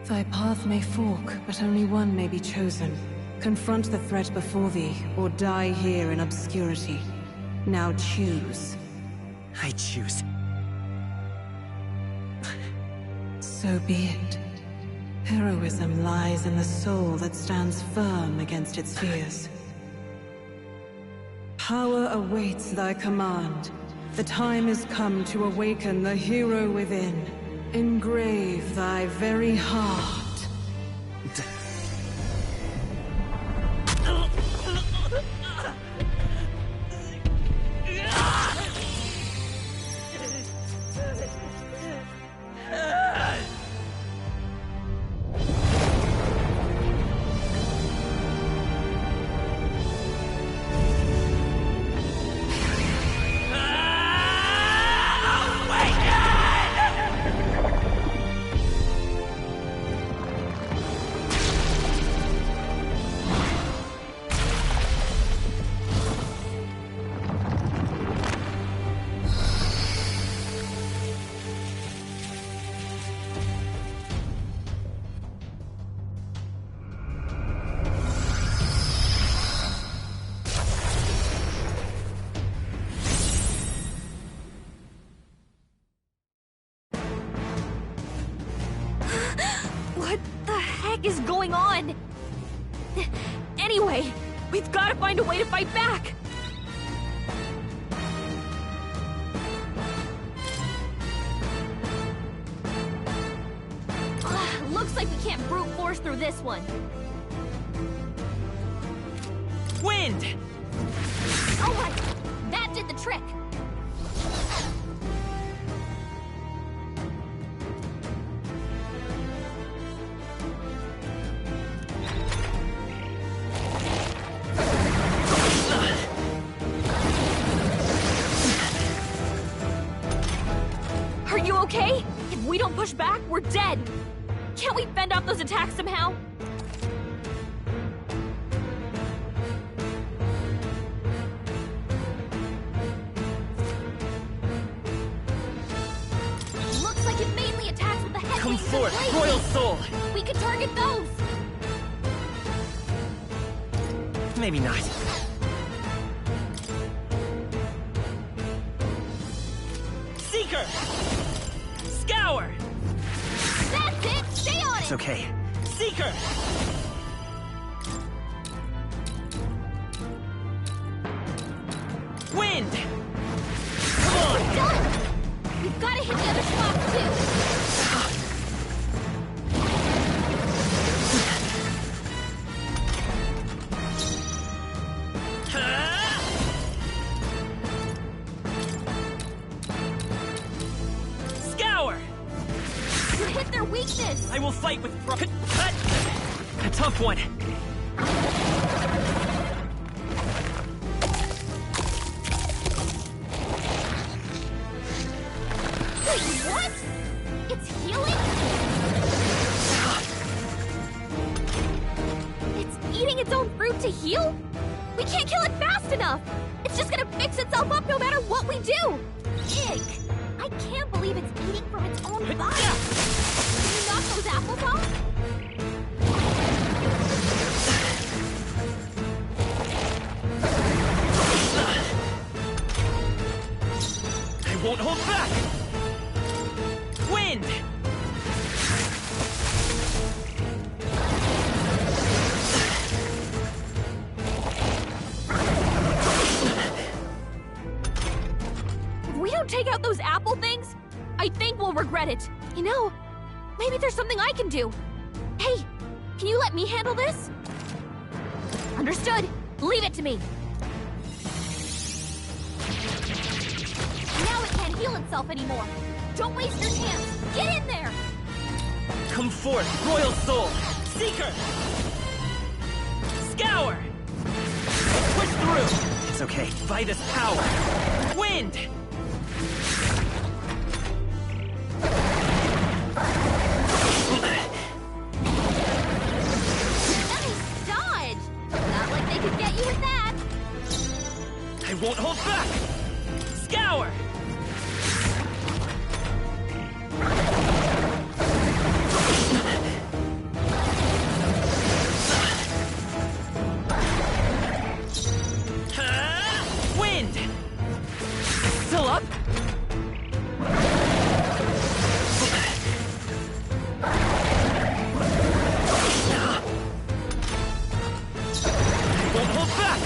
Thy path may fork, but only one may be chosen. Confront the threat before thee, or die here in obscurity. Now choose. I choose. So be it. Heroism lies in the soul that stands firm against its fears. Power awaits thy command. The time is come to awaken the hero within. Engrave thy very heart. What the heck is going on? Anyway, we've got to find a way to fight back! Looks like we can't brute force through this one. Wind! Alright, that did the trick. Are you okay? If we don't push back, we're dead. Can't we fend off those attacks somehow? Looks like it mainly attacks with the head. Come forth, Royal Soul! We could target those! Maybe not. Seeker! Scour! That's it! Stay on it! It's okay. Seeker! Wind! Come on! Done! We've got to hit the other spots too! Scour! You hit their weakness! I will fight with cut! A tough one. Wait, what? It's healing? It's eating its own fruit to heal? We can't kill it fast enough! It's just gonna fix itself up no matter what we do! Ick! I can't believe it's eating from its own body! Can you knock those apples off? I won't hold back! Wind! If we don't take out those apple things, I think we'll regret it. You know, maybe there's something I can do. Hey, can you let me handle this? Understood. Leave it to me. Now it can't heal itself anymore. Don't waste your chance. Get in there! Come forth, Royal Soul! Seeker! Scour! Scour! Push through! It's okay. Vitus power! Wind! Nice dodge! Not like they could get you with that! I won't hold back! Scour! Wind! Still up? I won't hold back!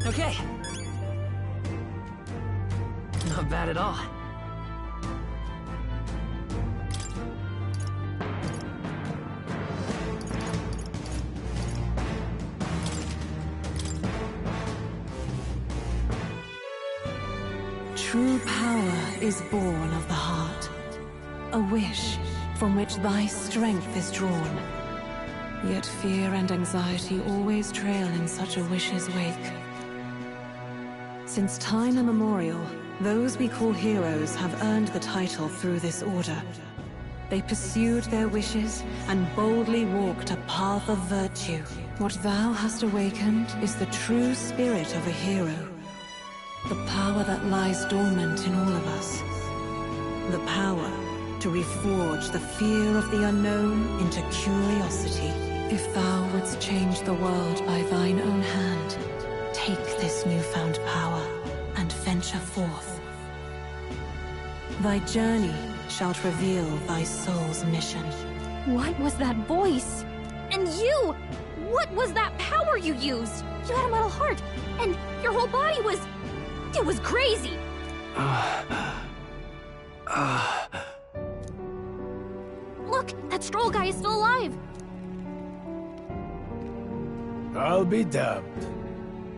Okay. Not bad at all. True power is born of the heart, a wish from which thy strength is drawn. Yet fear and anxiety always trail in such a wish's wake. Since time immemorial, those we call heroes have earned the title through this order. They pursued their wishes and boldly walked a path of virtue. What thou hast awakened is the true spirit of a hero. The power that lies dormant in all of us. The power to reforge the fear of the unknown into curiosity. If thou wouldst change the world by thine own hand, take this newfound power and venture forth. Thy journey shalt reveal thy soul's mission. What was that voice? And you! What was that power you used? You had a metal heart, and your whole body was... It was crazy! Look, that Stroll guy is still alive! I'll be damned.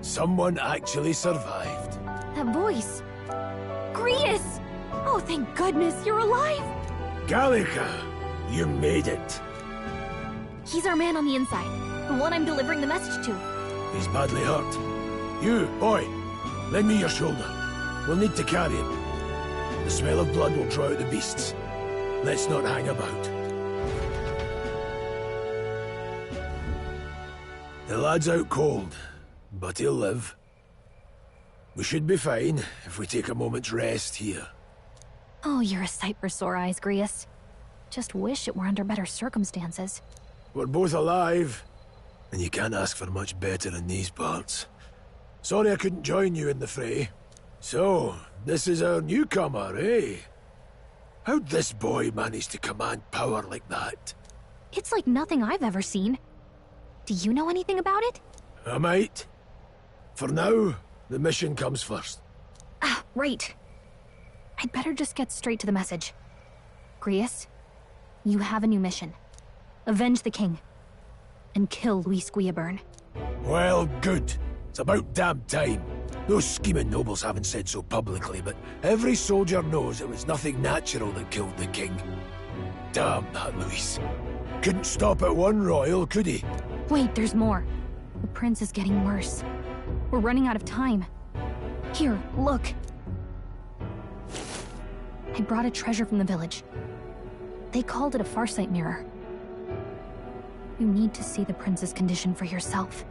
Someone actually survived. That voice... Grius! Oh, thank goodness, you're alive! Gallica, you made it. He's our man on the inside, the one I'm delivering the message to. He's badly hurt. You, boy, lend me your shoulder. We'll need to carry him. The smell of blood will draw out the beasts. Let's not hang about. The lad's out cold, but he'll live. We should be fine if we take a moment's rest here. Oh, you're a sight for sore eyes, Grius. Just wish it were under better circumstances. We're both alive, and you can't ask for much better in these parts. Sorry I couldn't join you in the fray. So, this is our newcomer, eh? How'd this boy manage to command power like that? It's like nothing I've ever seen. Do you know anything about it? I might. For now, the mission comes first. Ah, right. I'd better just get straight to the message. Grius, you have a new mission. Avenge the king. And kill Luis Guillaburn. Well, good. It's about damn time. Those scheming nobles haven't said so publicly, but every soldier knows it was nothing natural that killed the king. Damn that Luis. Couldn't stop at one royal, could he? Wait, there's more. The prince is getting worse. We're running out of time. Here, look. I brought a treasure from the village. They called it a Farsight mirror. You need to see the prince's condition for yourself.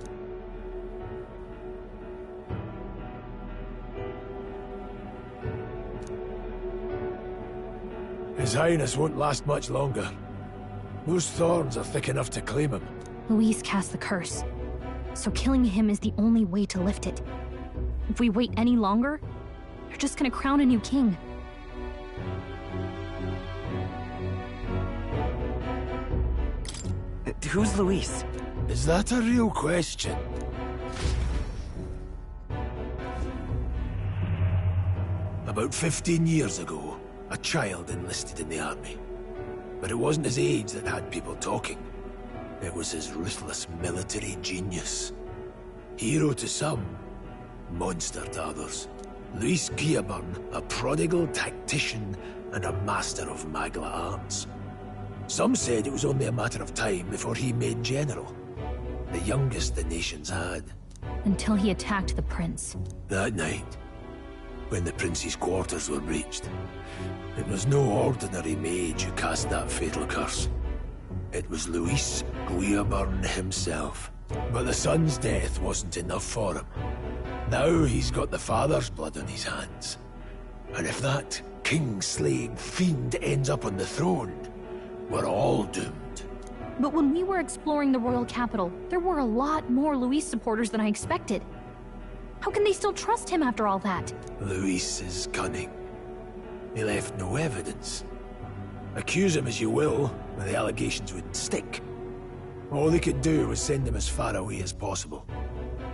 His Highness won't last much longer. Those thorns are thick enough to claim him. Luis cast the curse, so killing him is the only way to lift it. If we wait any longer, you're just gonna crown a new king. Who's Luis? Is that a real question? About 15 years ago, a child enlisted in the army. But it wasn't his age that had people talking. It was his ruthless military genius. Hero to some, monster to others. Luis Gearburn, a prodigal tactician and a master of Magla arts. Some said it was only a matter of time before he made general. The youngest the nations had. Until he attacked the prince. That night, when the prince's quarters were breached, it was no ordinary mage who cast that fatal curse. It was Luis Gearburn himself. But the son's death wasn't enough for him. Now he's got the father's blood on his hands. And if that king-slaying fiend ends up on the throne, we're all doomed. But when we were exploring the royal capital, there were a lot more Luis supporters than I expected. How can they still trust him after all that? Luis is cunning. He left no evidence. Accuse him as you will, but the allegations wouldn't stick. All they could do was send him as far away as possible.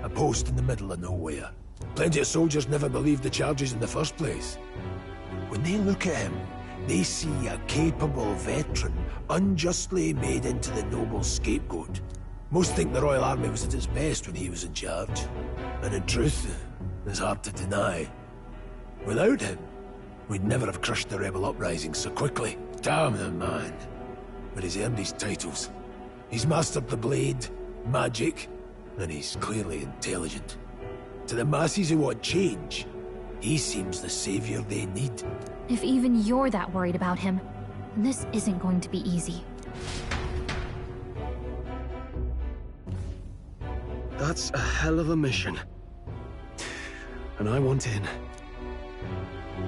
A post in the middle of nowhere. Plenty of soldiers never believed the charges in the first place. When they look at him, they see a capable veteran unjustly made into the noble scapegoat. Most think the Royal Army was at its best when he was in charge. And in truth, it's hard to deny. Without him, we'd never have crushed the rebel uprising so quickly. Damn the man. But he's earned his titles. He's mastered the blade, magic, and he's clearly intelligent. To the masses who want change, he seems the savior they need. If even you're that worried about him, this isn't going to be easy. That's a hell of a mission. And I want in.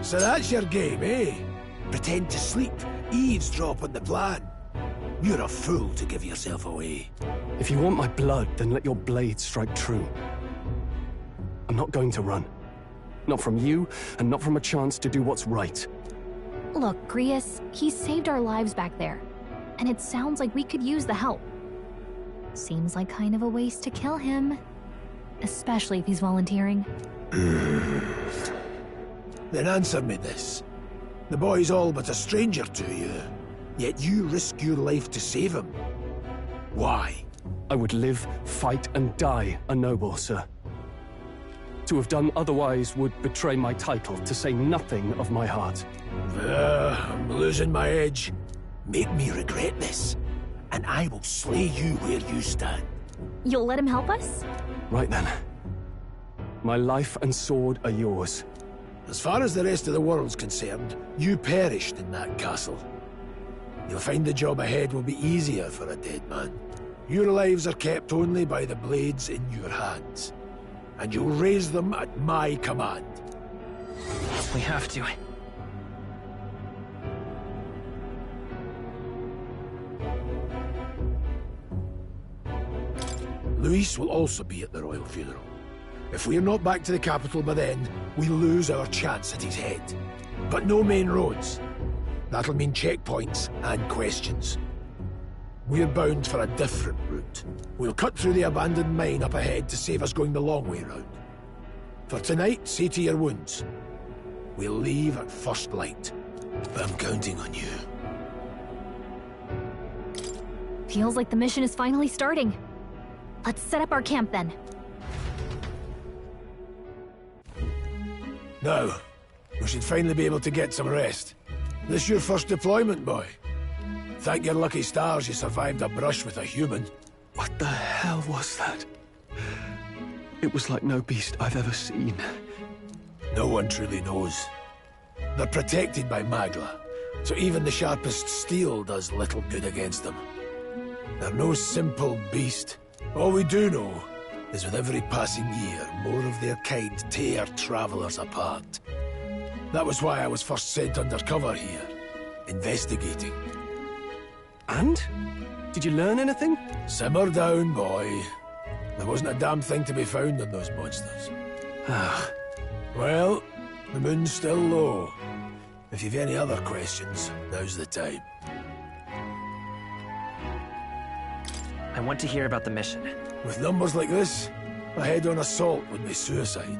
So that's your game, eh? Pretend to sleep, eavesdrop on the plan. You're a fool to give yourself away. If you want my blood, then let your blade strike true. I'm not going to run. Not from you, and not from a chance to do what's right. Look, Grius, he saved our lives back there. And it sounds like we could use the help. Seems like kind of a waste to kill him. Especially if he's volunteering. Then answer me this. The boy's all but a stranger to you. Yet you risk your life to save him. Why? I would live, fight, and die a noble, sir. To have done otherwise would betray my title, to say nothing of my heart. I'm losing my edge. Make me regret this, and I will slay you where you stand. You'll let him help us? Right then. My life and sword are yours. As far as the rest of the world's concerned, you perished in that castle. You'll find the job ahead will be easier for a dead man. Your lives are kept only by the blades in your hands. And you'll raise them at my command. We have to. Luis will also be at the royal funeral. If we're not back to the capital by then, we lose our chance at his head. But no main roads. That'll mean checkpoints and questions. We're bound for a different route. We'll cut through the abandoned mine up ahead to save us going the long way round. For tonight, see to your wounds. We'll leave at first light. I'm counting on you. Feels like the mission is finally starting. Let's set up our camp then. Now, we should finally be able to get some rest. This your first deployment, boy? Thank your lucky stars you survived a brush with a human. What the hell was that? It was like no beast I've ever seen. No one truly knows. They're protected by Magla, so even the sharpest steel does little good against them. They're no simple beast. All we do know is with every passing year, more of their kind tear travelers apart. That was why I was first sent undercover here, investigating. And? Did you learn anything? Simmer down, boy. There wasn't a damn thing to be found on those monsters. Well, the moon's still low. If you've any other questions, now's the time. I want to hear about the mission. With numbers like this, a head-on assault would be suicide.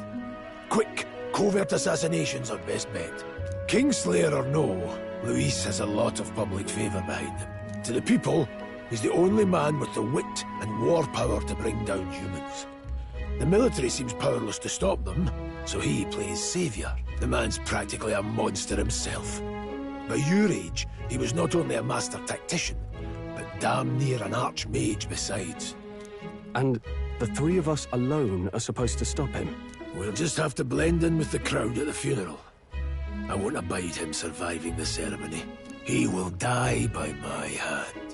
Quick, covert assassinations are best bet. Kingslayer or no, Luis has a lot of public favor behind him. To the people, he's the only man with the wit and war power to bring down humans. The military seems powerless to stop them, so he plays savior. The man's practically a monster himself. By your age, he was not only a master tactician, but damn near an archmage besides. And the three of us alone are supposed to stop him? We'll just have to blend in with the crowd at the funeral. I won't abide him surviving the ceremony. He will die by my hand.